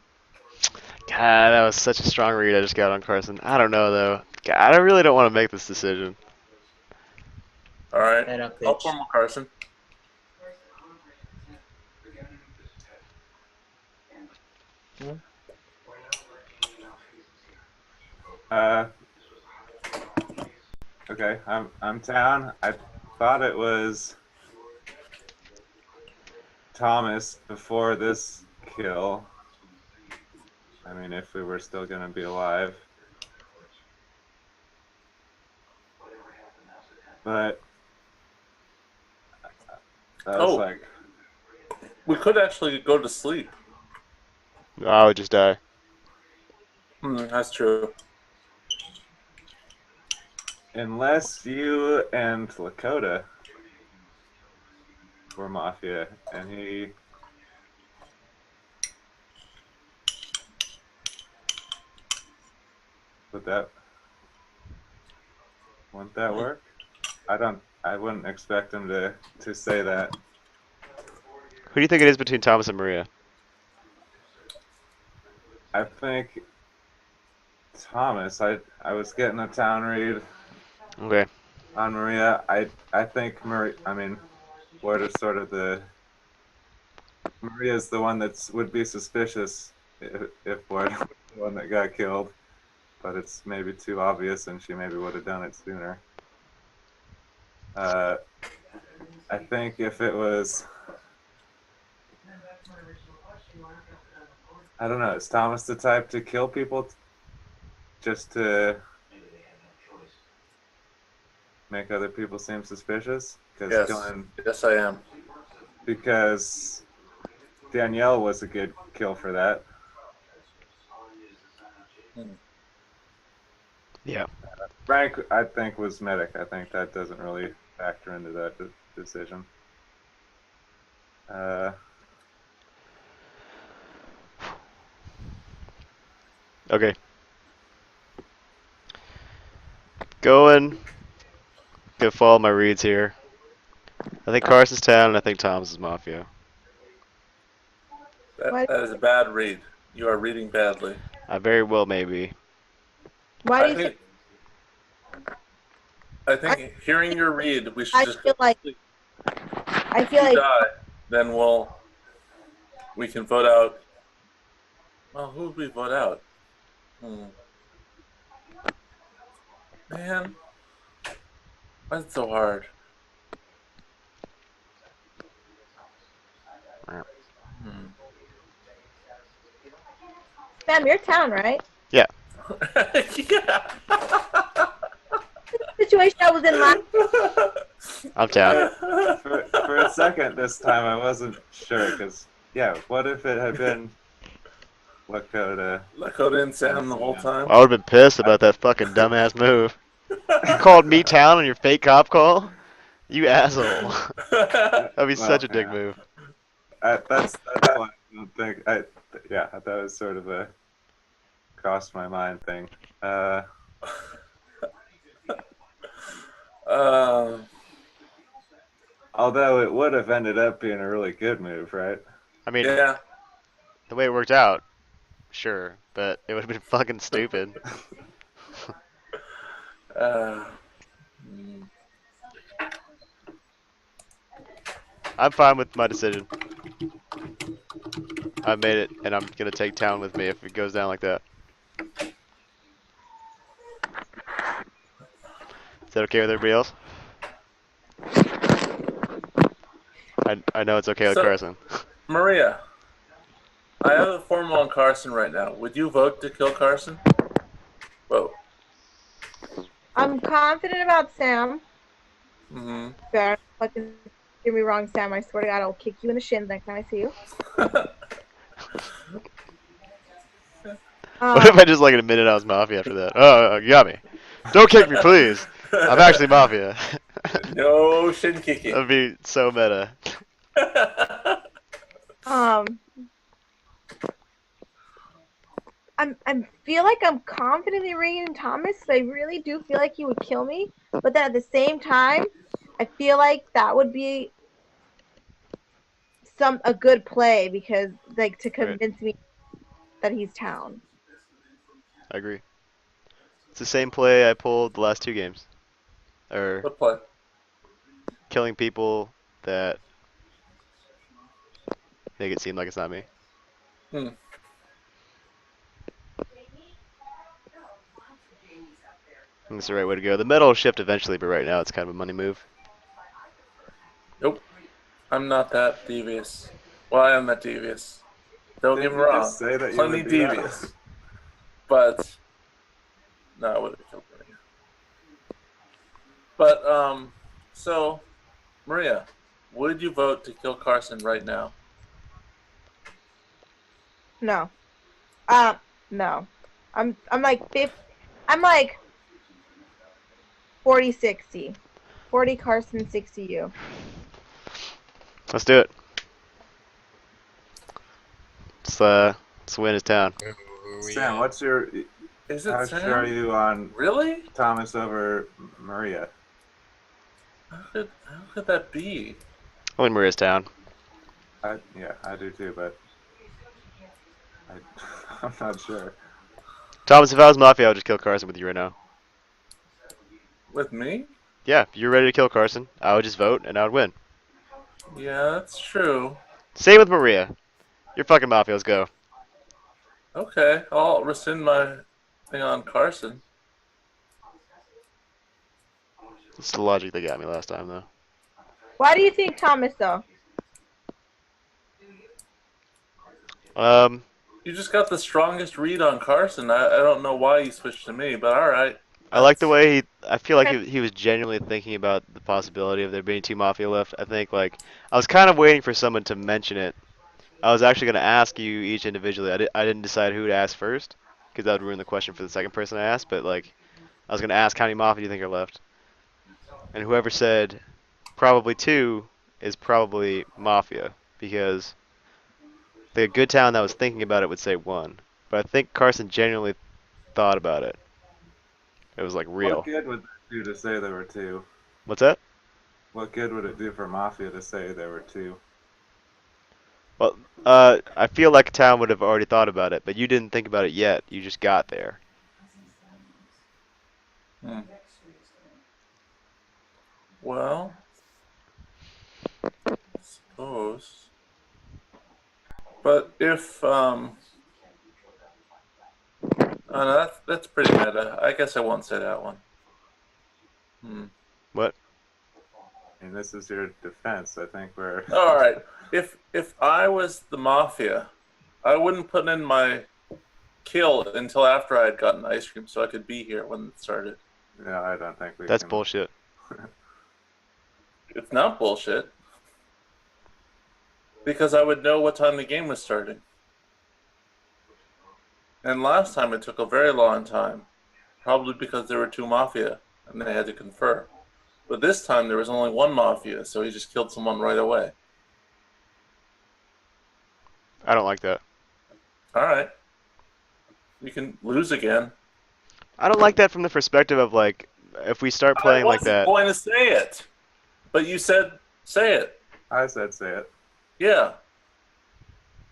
that was such a strong read I just got on Carson. I don't know though. God, I really don't want to make this decision. All right. I'll form Carson. Okay, I'm down. I thought it was Thomas before this kill. I mean, if we were still gonna be alive. But that was like, we could actually go to sleep. I would just die. That's true. unless you and Lakota were Mafia, and he... Wouldn't that work? I wouldn't expect him to say that. Who do you think it is between Thomas and Maria? I think Thomas. I was getting a town read. Okay. On Maria. I think Maria. I mean, Boyder's sort of the... Maria's the one that would be suspicious if Boyder was the one that got killed. But it's maybe too obvious, and she maybe would have done it sooner. I think if it was... I don't know, is Thomas the type to kill people just to make other people seem suspicious? Yes, yes I am. Because Dannielle was a good kill for that. Yeah. Frank, I think, was medic. I think that doesn't really factor into that decision. Okay. Gonna follow my reads here. I think Carson's town, and I think Tom's is Mafia. That is a bad read. You are reading badly. I very well may be. Why do you think? I think hearing your read, we should just. I feel like. Die, then we can vote out. Well, who would we vote out? Man, why is it so hard? Sam, your town, right? Yeah. Yeah. Situation I was in last. I'm down. For a second this time, I wasn't sure, because, yeah, what if it had been Lakota? Lakota and Sam the whole time? I would have been pissed about that fucking dumbass move. You called me town on your fake cop call? You asshole. That'd be such a dick move. that's why I don't think that was sort of a crossed my mind thing. Although it would have ended up being a really good move, right? I mean, Yeah. the way it worked out, sure, but it would have been fucking stupid. I'm fine with my decision. I made it, and I'm gonna take town with me if it goes down like that. Is that okay with everybody else? I know it's okay with So- Carson. Maria, I have a formal on Carson right now. Would you vote to kill Carson? Vote. I'm confident about Sam. Mm-hmm. Better fucking get me wrong, Sam. I swear to God, I'll kick you in the shin the next time I see you. What if I just like admitted I was Mafia after that? Oh, you got me. Don't kick me, please. I'm actually Mafia. No shin kicking. That'd be so meta. I feel like I'm confidently ringing Thomas, so I really do feel like he would kill me. But then at the same time, I feel like that would be a good play because to convince me that he's town. I agree. It's the same play I pulled the last 2 games. Or What play? killing people that make it seem like it's not me. Hmm. I think it's the right way to go. The metal will shift eventually, but right now it's kind of a money move. Nope. I'm not that devious. Well, I am that devious. Don't Didn't get me you wrong. just say that you Plenty would do that? devious. But no, I would have killed Maria. But so Maria, would you vote to kill Carson right now? No. No. I'm like 40-60. 40 Carson, 60 you. Let's do it. Let's win his town. Sam, what's your? Is it How Sam? sure are you on Really? Thomas over Maria? How could that be? I'll win Maria's town. I do too, but I'm not sure. Thomas, if I was Mafia, I would just kill Carson with you right now. With me? Yeah, if you're ready to kill Carson, I would just vote and I would win. Yeah, that's true. Same with Maria. You're fucking Mafia, let's go. Okay, I'll rescind my thing on Carson. It's the logic that got me last time, though. Why do you think Thomas though? You just got the strongest read on Carson. I don't know why you switched to me, but all right. I like the way I feel like he was genuinely thinking about the possibility of there being 2 Mafia left. I think, I was kind of waiting for someone to mention it. I was actually going to ask you each individually. I didn't decide who to ask first, because that would ruin the question for the second person I asked, but, I was going to ask how many Mafia do you think are left? And whoever said probably 2 is probably Mafia, because the good town that was thinking about it would say 1. But I think Carson genuinely thought about it. It was, real. What good would it do to say there were 2? What's that? What good would it do for Mafia to say there were 2? Well, I feel like town would have already thought about it, but you didn't think about it yet. You just got there. Well, I suppose. But if oh, that's pretty meta. I guess I won't say that one. What? And this is your defense, I think. We're all right. If I was the Mafia, I wouldn't put in my kill until after I had gotten ice cream, so I could be here when it started. No, I don't think we. That's bullshit. It's not bullshit. Because I would know what time the game was starting. And last time it took a very long time. Probably because there were 2 Mafia, and they had to confer. But this time there was only 1 Mafia, so he just killed someone right away. I don't like that. All right. You can lose again. I don't like that from the perspective of like, if we start playing I like wasn't that. going to say it, but you said say it. I said say it. Yeah.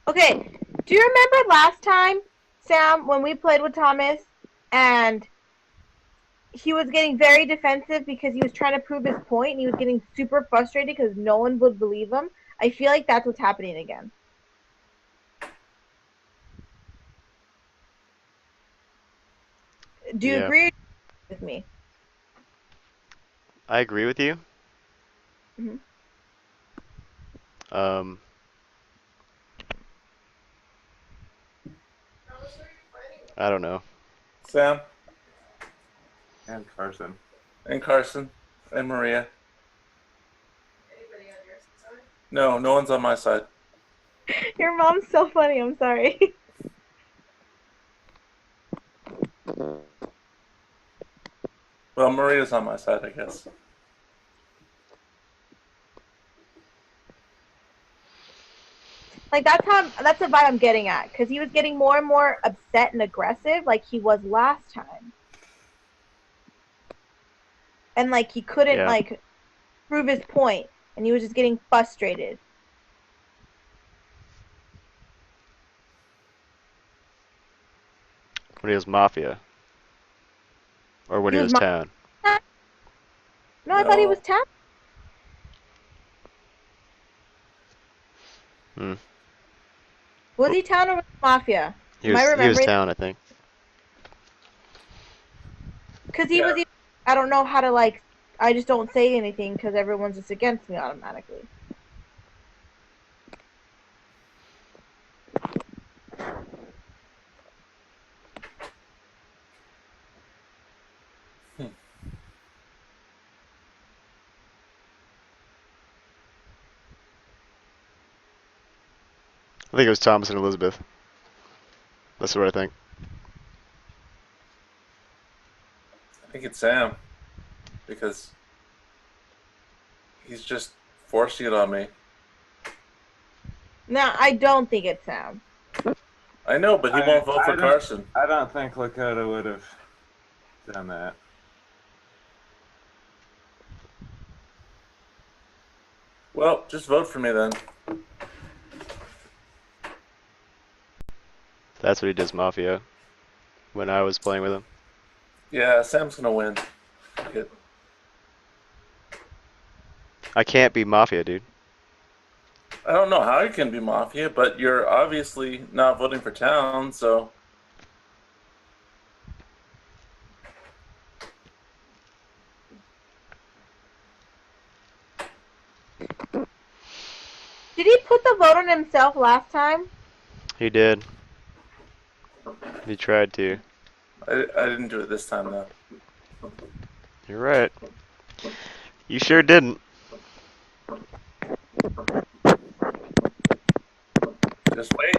Okay, do you remember last time, Sam, when we played with Thomas, and he was getting very defensive because he was trying to prove his point, and he was getting super frustrated because no one would believe him? I feel like that's what's happening again. Do you Yeah. agree with me? I agree with you. Mm-hmm. Um, I don't know. Sam And Carson. and Carson and Maria. No, no one's on my side. Your mom's so funny, I'm sorry. Well, Maria's on my side, I guess. Like, that's the vibe I'm getting at, because he was getting more and more upset and aggressive like he was last time. And, like, he couldn't, like, prove his point, and he was just getting frustrated. When he was Mafia. Or when he was Town. No, I thought he was Town. Was he Town or was he Mafia? He was Town, I think. Because he was, I don't know how to, like, I just don't say anything because everyone's just against me automatically. I think it was Thomas and Elizabeth. That's what I think. I think it's Sam. Because he's just forcing it on me. No, I don't think it's Sam. I know, but he won't vote for Carson. I don't think Lakota would have done that. Well, just vote for me then. That's what he does Mafia. When I was playing with him. Yeah, Sam's gonna win. Good. I can't be Mafia, dude. I don't know how you can be Mafia, but you're obviously not voting for Town, so... Did he put the vote on himself last time? He did. He tried to. I didn't do it this time, though. You're right. You sure didn't. Just wait.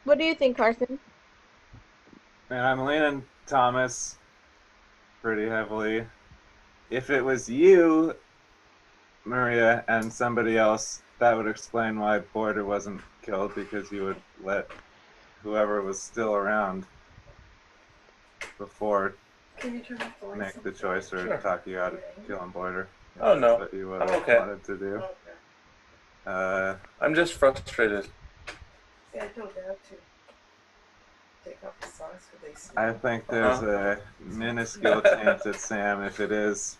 What do you think, Carson? And I'm leaning Thomas pretty heavily. If it was you, Maria, and somebody else, that would explain why Boyder wasn't killed, because you would let whoever was still around before make the choice or talk you out of killing Boyder. Oh, no. That's what you would I'm have okay. wanted to do. I'm just frustrated. See, I told Dad to take off the socks because they smell. I think there's a minuscule chance that Sam, if it is,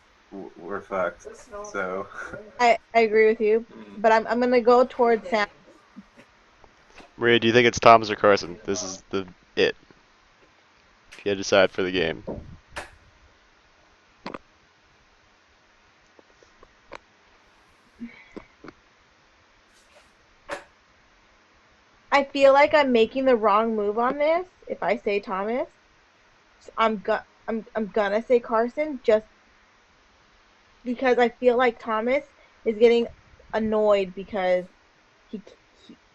we're fucked. So I agree with you, but I'm gonna go towards Sam. Maria, do you think it's Thomas or Carson? This is it. If you had to decide for the game. I feel like I'm making the wrong move on this if I say Thomas. So I'm gonna say Carson just because I feel like Thomas is getting annoyed because he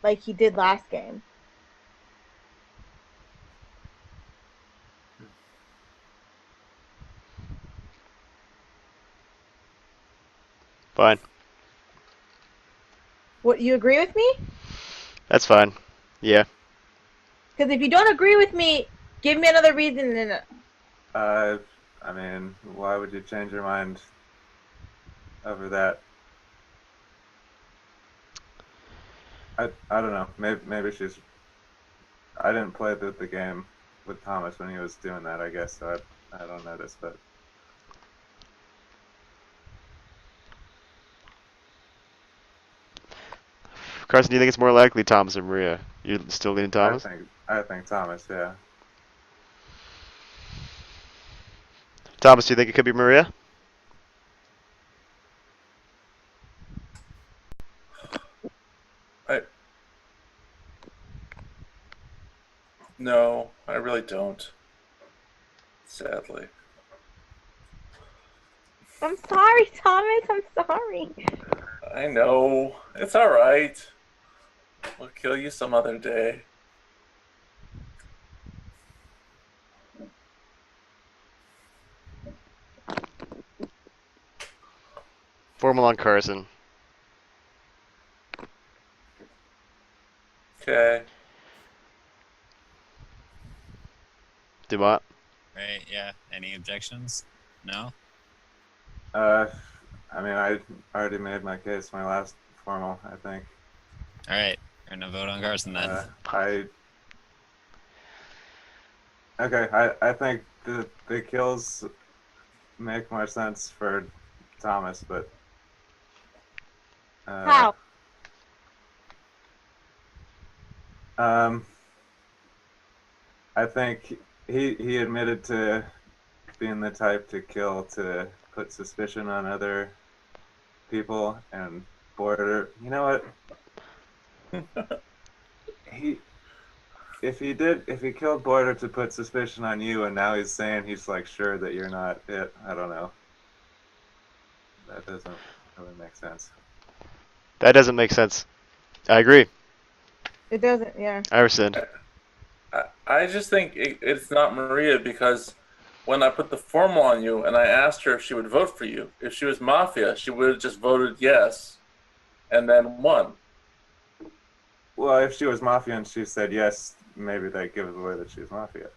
like he did last game. Fine. What, you agree with me? That's fine. Yeah. Because if you don't agree with me, give me another reason. And I mean, why would you change your mind over that? I don't know. Maybe she's. I didn't play the game with Thomas when he was doing that. I guess so. I don't notice, but. Carson, do you think it's more likely Thomas or Maria? You still leaning Thomas? I think Thomas. Yeah. Thomas, do you think it could be Maria? No, I really don't. Sadly. I'm sorry, Thomas. I'm sorry. I know. It's alright. We'll kill you some other day. Formal on Carson. Okay. Dumont. Right, yeah. Any objections? No? I mean, I already made my case. My last formal, I think. Alright, we're gonna vote on Carson then. Okay, I think the kills make more sense for Thomas, but How? I think he admitted to being the type to kill to put suspicion on other people, and Boyder. You know what? If he killed Boyder to put suspicion on you, and now he's saying he's like sure that you're not it. I don't know. That doesn't really make sense. That doesn't make sense. I agree. It doesn't, yeah. I rescind. I just think it's not Maria because when I put the formal on you and I asked her if she would vote for you, if she was Mafia, she would have just voted yes and then won. Well, if she was Mafia and she said yes, maybe that gives away that she's Mafia.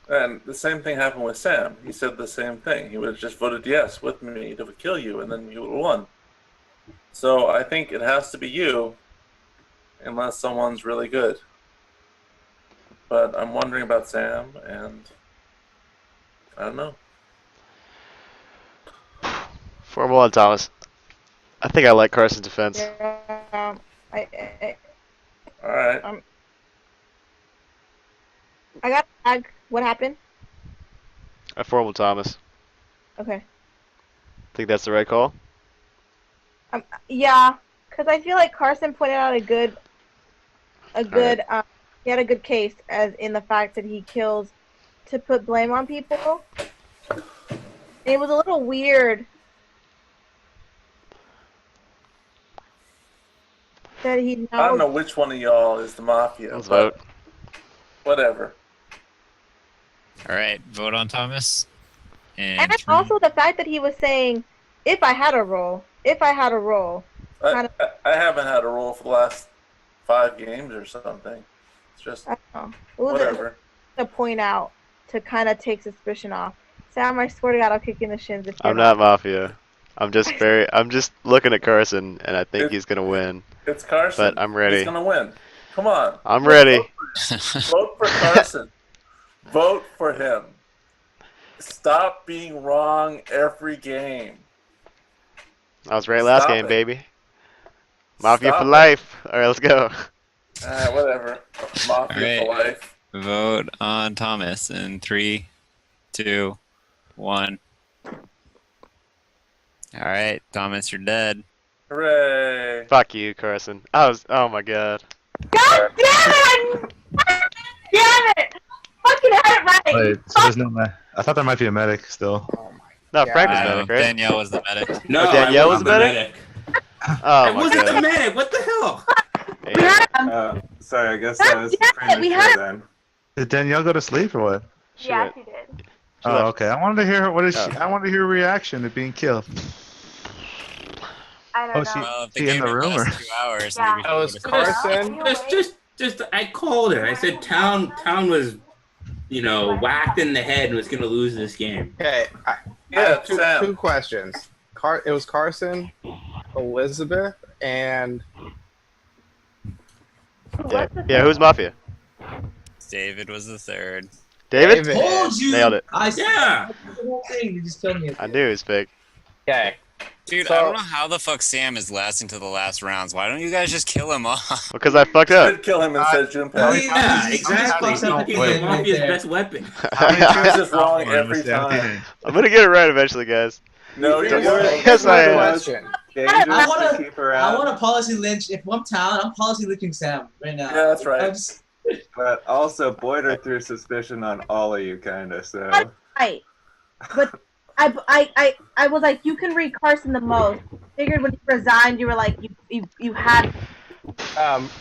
And the same thing happened with Sam. He said the same thing. He would have just voted yes with me to kill you, and then you would have won. So I think it has to be you, unless someone's really good. But I'm wondering about Sam, and I don't know. Formal on Thomas. I think I like Carson's defense. Yeah, All right. I got a tag. What happened? I formal Thomas. Okay. Think that's the right call? Yeah, because I feel like Carson pointed out he had a good case as in the fact that he kills to put blame on people. And it was a little weird that he knows. I don't know which one of y'all is the Mafia. Let's vote. Whatever. All right, vote on Thomas. And also the fact that he was saying, if I had a role. I haven't had a role for the last 5 games or something. It's just whatever. To point out, to kind of take suspicion off. Sam, I swear to God, I'll kick you in the shins if I'm not Mafia. I'm just looking at Carson, and I think he's gonna win. It's Carson. But I'm ready. He's gonna win. Come on. I'm ready. Vote for Carson. Vote for him. Stop being wrong every game. I was right last Stop game, it. baby. Mafia Stop for it. life. All right, let's go. Whatever. Mafia All right. for life. Vote on Thomas in 3, 2, 1. All right, Thomas, you're dead. Hooray. Fuck you, Carson. Oh my god. God damn it! Damn it! Fucking had it right! Wait, so there's no I thought there might be a medic still. No, Frank was medic, right? Danielle was the medic. No, Danielle I was the medic? Oh I my wasn't god. the medic. What the hell? Hey, Sorry, I guess that was we premature had- then. Did Danielle go to sleep or what? Yeah, she did. Oh, okay. I wanted to hear what is Oh. she. I wanted to hear her reaction to being killed. I don't know. Well, if the She in game the didn't room, or- last 2 hours, Yeah. maybe That was she would've- Carson. Just, I called it. I said town was, whacked in the head and was gonna lose this game. Okay. I Yeah, have Sam. two questions. It was Carson, Elizabeth, and Yeah, who's Mafia? David was the third. David? Told you. Nailed it. I said Yeah. the whole thing. You just killed me. I knew it was fake. okay. Dude, So- I don't know how the fuck Sam is lasting to the last rounds. Why don't you guys just kill him off? Because I fucked up. Did kill him and said Junpei. Yeah, exactly. fucked up He's again the right Mafia's there. best weapon. He's just wrong every time. I'm gonna get it right eventually, guys. No, you're Yes, I am. Question. dangerous I wanna- to keep her I out. want to policy lynch. If I'm town, I'm policy lynching Sam right now. Yeah, that's right. I'm just- But also, Boyder threw suspicion on all of you, kinda. So Right. But I was like, you can read Carson the most. Figured when you resigned, you were like, you had.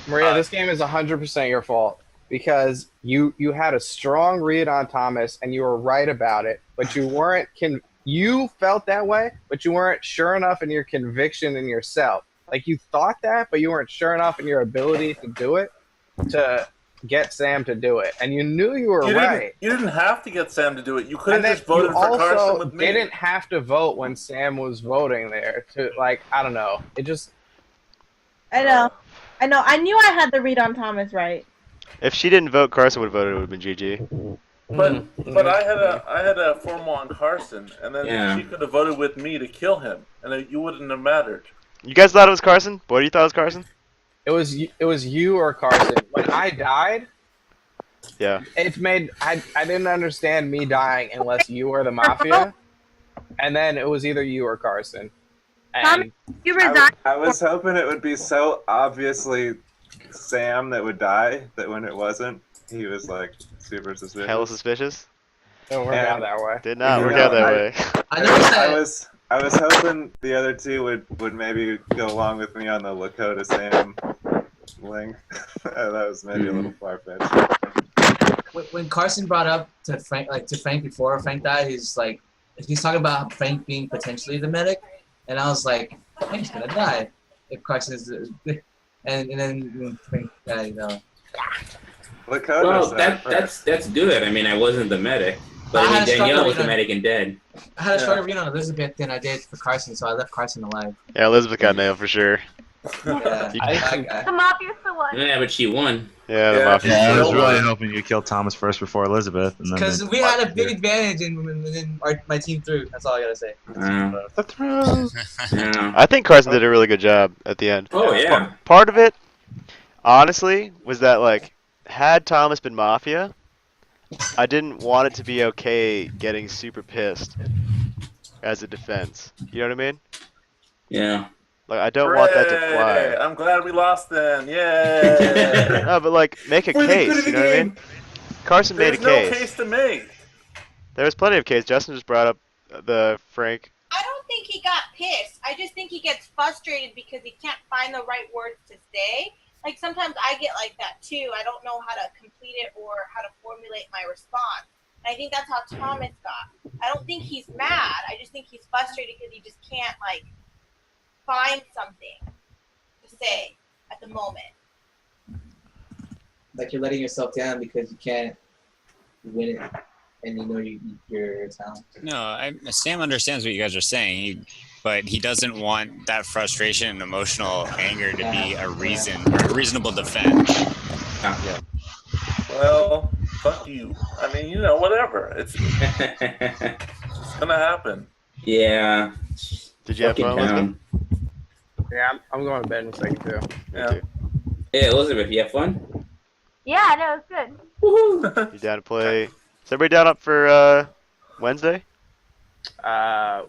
Maria, this game is 100% your fault because you had a strong read on Thomas and you were right about it, but you weren't you felt that way, but you weren't sure enough in your conviction in yourself. Like you thought that, but you weren't sure enough in your ability to do it to get Sam to do it, and you knew you were right. You didn't have to get Sam to do it. You could have And then just voted you for Carson also with me. didn't have to vote when Sam was voting there. To I don't know. It just I know. I knew I had the read on Thomas right. If she didn't vote, Carson would have voted. It would have been GG. But I had a formal on Carson, and then she could have voted with me to kill him, and you wouldn't have mattered. You guys thought it was Carson? Boy, you thought it was Carson? It was you or Carson. When I died, Yeah. it's made I didn't understand me dying unless you were the Mafia, and then it was either you or Carson. And you resigned. I was hoping it would be so obviously Sam that would die that when it wasn't, he was like super suspicious. Hella suspicious? Don't work out that way. Did not work out that way. I was hoping the other two would maybe go along with me on the Lakota Sam link. That was maybe a little far fetched. When Carson brought up to Frank before Frank died, he's talking about Frank being potentially the medic, and I was like, Frank's gonna die if Carson is, and then when Frank died, Lakota. Well, that's good. I mean, I wasn't the medic, but I mean, Dannielle was the medic and dead. I had a stronger read on Elizabeth than I did for Carson, so I left Carson alive. Yeah, Elizabeth got nailed for sure. Yeah, The Mafia's the one. Yeah, but she won. Yeah, the Mafia. Yeah, I was really hoping you killed Thomas first before Elizabeth. because we had a big advantage, and then my team threw. That's all I gotta say. The throw. Yeah. I think Carson did a really good job at the end. Oh, yeah. Part of it, honestly, was that had Thomas been Mafia, I didn't want it to be okay getting super pissed as a defense. You know what I mean? Yeah. I don't want that to Hooray! fly. I'm glad we lost then. Yay! No, but make a We're the good case. of the You know what I game. mean? Carson made a There's case. no case to make. There was plenty of case. Justin just brought up the Frank. I don't think he got pissed. I just think he gets frustrated because he can't find the right words to say. Sometimes I get like that too. I don't know how to complete it or how to formulate my response. And I think that's how Thomas got. I don't think he's mad. I just think he's frustrated because he just can't find something to say at the moment. You're letting yourself down because you can't win it, and you know you're talented. No, Sam understands what you guys are saying, but he doesn't want that frustration and emotional anger to be a reason or a reasonable defense. Yeah. Well, fuck you. I mean, whatever. It's gonna happen. Yeah. Did you have fun, Elizabeth? Yeah, I'm going to bed in a second too. Yeah. Hey, Elizabeth, you have fun? Yeah, no, it's good. You down to play? Is everybody down up for Wednesday?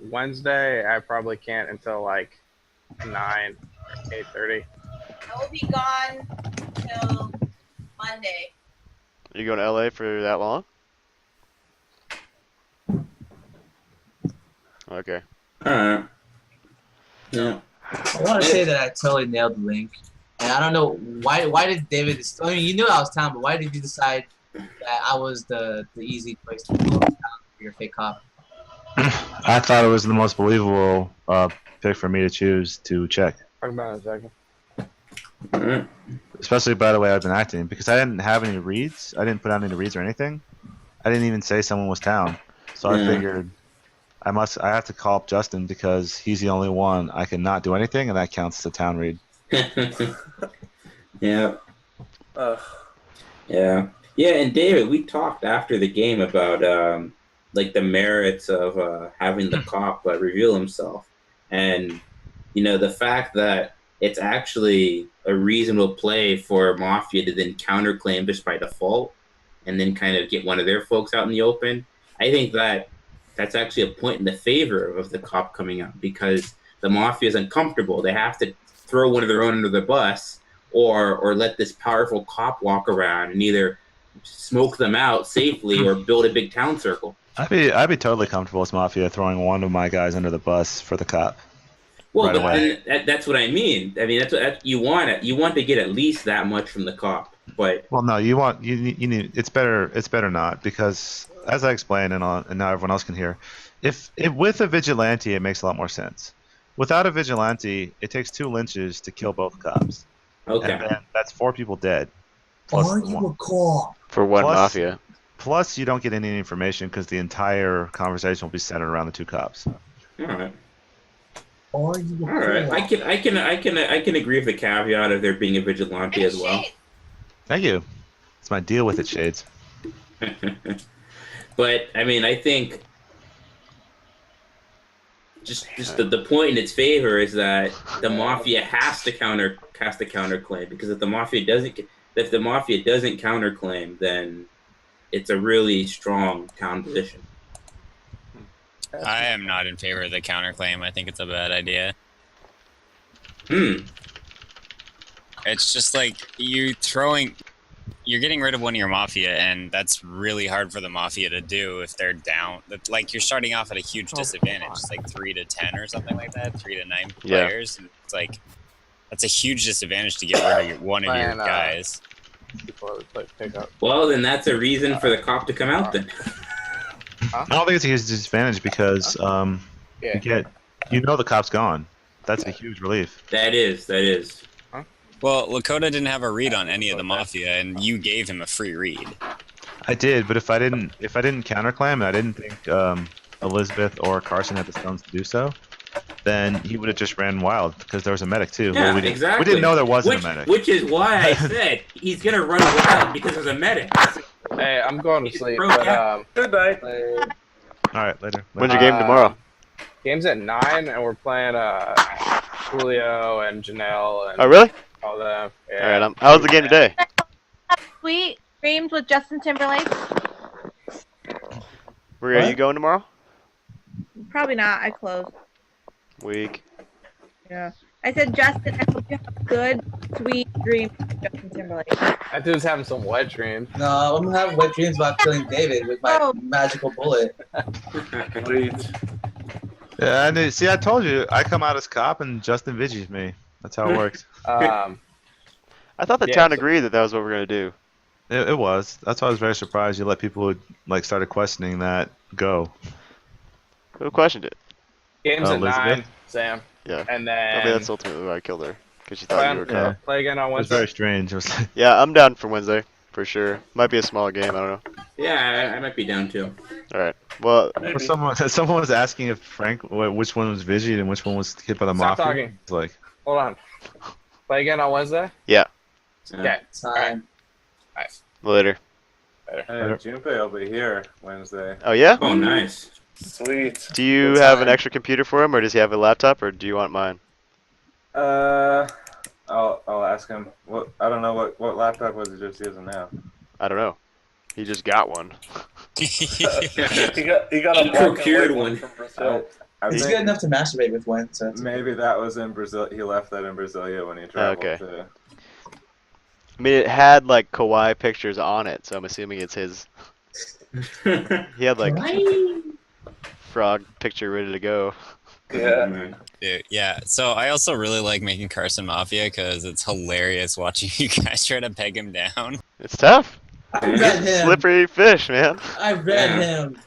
Wednesday, I probably can't until 9 or 8:30. I will be gone till Monday. Are you going to LA for that long? Okay. Alright. Yeah. I want to say that I totally nailed the link, and I don't know why. Why did David? I mean, you knew I was town, but why did you decide that I was the easy choice to go town? your fake cop. I thought it was the most believable pick for me to choose to check. Talk about it in a second. Especially by the way I've been acting, because I didn't have any reads. I didn't put out any reads or anything. I didn't even say someone was town. So I figured I have to call up Justin because he's the only one I can not do anything, and that counts as a town read. Yeah. Yeah. Yeah, and David, we talked after the game about like the merits of having the cop reveal himself, and the fact that it's actually a reasonable play for Mafia to then counterclaim just by default, and then kind of get one of their folks out in the open. I think that's actually a point in the favor of the cop coming out, because the Mafia is uncomfortable. They have to throw one of their own under the bus, or let this powerful cop walk around and either smoke them out safely or build a big town circle. I'd be totally comfortable with Mafia throwing one of my guys under the bus for the cop. Well, right but away. then that's what I mean. I mean, that's you want it. You want to get at least that much from the cop, but Well, no, you need. It's better not, because as I explained, and now everyone else can hear. If with a vigilante, it makes a lot more sense. Without a vigilante, it takes 2 lynches to kill both cops. Okay. And then that's 4 people dead. Plus Are the you one. a cop? For one Plus- Mafia. Plus, you don't get any information because the entire conversation will be centered around the 2 cops. all right. Are you a All right, cop? I can agree with the caveat of there being a vigilante as well. Thank you. It's my deal with it, Shades. But I mean, I think just the point in its favor is that the Mafia has to counterclaim, because if the Mafia doesn't counterclaim, then it's a really strong town position. I am not in favor of the counterclaim. I think it's a bad idea. It's just like you're getting rid of one of your Mafia, and that's really hard for the Mafia to do if they're down. Like, you're starting off at a huge disadvantage. It's like 3 to 10 or something like that, 3 to 9 Yeah. players. And it's like, that's a huge disadvantage to get rid of one of your guys. Before we play pickup. Well, then that's a reason for the cop to come out then. I don't think it's a huge disadvantage because the cop's gone. That's a huge relief. That is. Well, Lakota didn't have a read on any of the Mafia, and you gave him a free read. I did, but if I didn't counterclaim, and I didn't think Elizabeth or Carson had the stones to do so, then he would have just ran wild because there was a medic too. Yeah, we didn't, exactly. We didn't know there wasn't a medic. Which is why I said he's gonna run wild because there's a medic. Hey, I'm going to sleep. broke But, out. Good night. All right, later. When's your game tomorrow? Game's at 9, and we're playing Julio and Janelle and Oh, really? all them. Yeah. All right. How was the game today? Sweet dreams with Justin Timberlake. Where are you going tomorrow? Probably not. I closed. Week. Yeah. I said, Justin, I hope you have good, sweet dreams with Justin Timberlake. That dude's having some wet dreams. No, I'm having wet dreams about killing David with my magical bullet. Sweet. Yeah, see, I told you, I come out as cop and Justin Vigi's me. That's how it works. I thought the town agreed that was what we're gonna do. It was. That's why I was very surprised you let people who started questioning that go. Who questioned it? Game's at Elizabeth? 9, Sam. Yeah. And I mean, then that's ultimately why I killed her, because she thought you were a cop. play again on It was Wednesday. very strange. It was Yeah, I'm down for Wednesday for sure. Might be a smaller game. I don't know. Yeah, I might be down too. All right. Well, someone was asking if Frank, which one was Vigi and which one was hit by the Stop Mafia. talking. It's like, Hold on. Play again on Wednesday? yeah. Okay. Time. Nice. Later. Hey, Jumpei will be here Wednesday. Oh yeah. Oh, nice. Sweet. Do you have an extra computer for him, or does he have a laptop, or do you want mine? I'll ask him. I don't know what laptop was he just using now. I don't know. He just got one. He got a black and procured white one. from Brazil. I He's think good enough to masturbate with one, so it's maybe that was in Brazil. He left that in Brasilia when he traveled Okay. to. I mean, it had like kawaii pictures on it, so I'm assuming it's his. He had like frog picture ready to go. Yeah. Dude, yeah. So I also really like making Carson Mafia because it's hilarious watching you guys try to peg him down. It's tough. I read him. Slippery fish, man. I read him.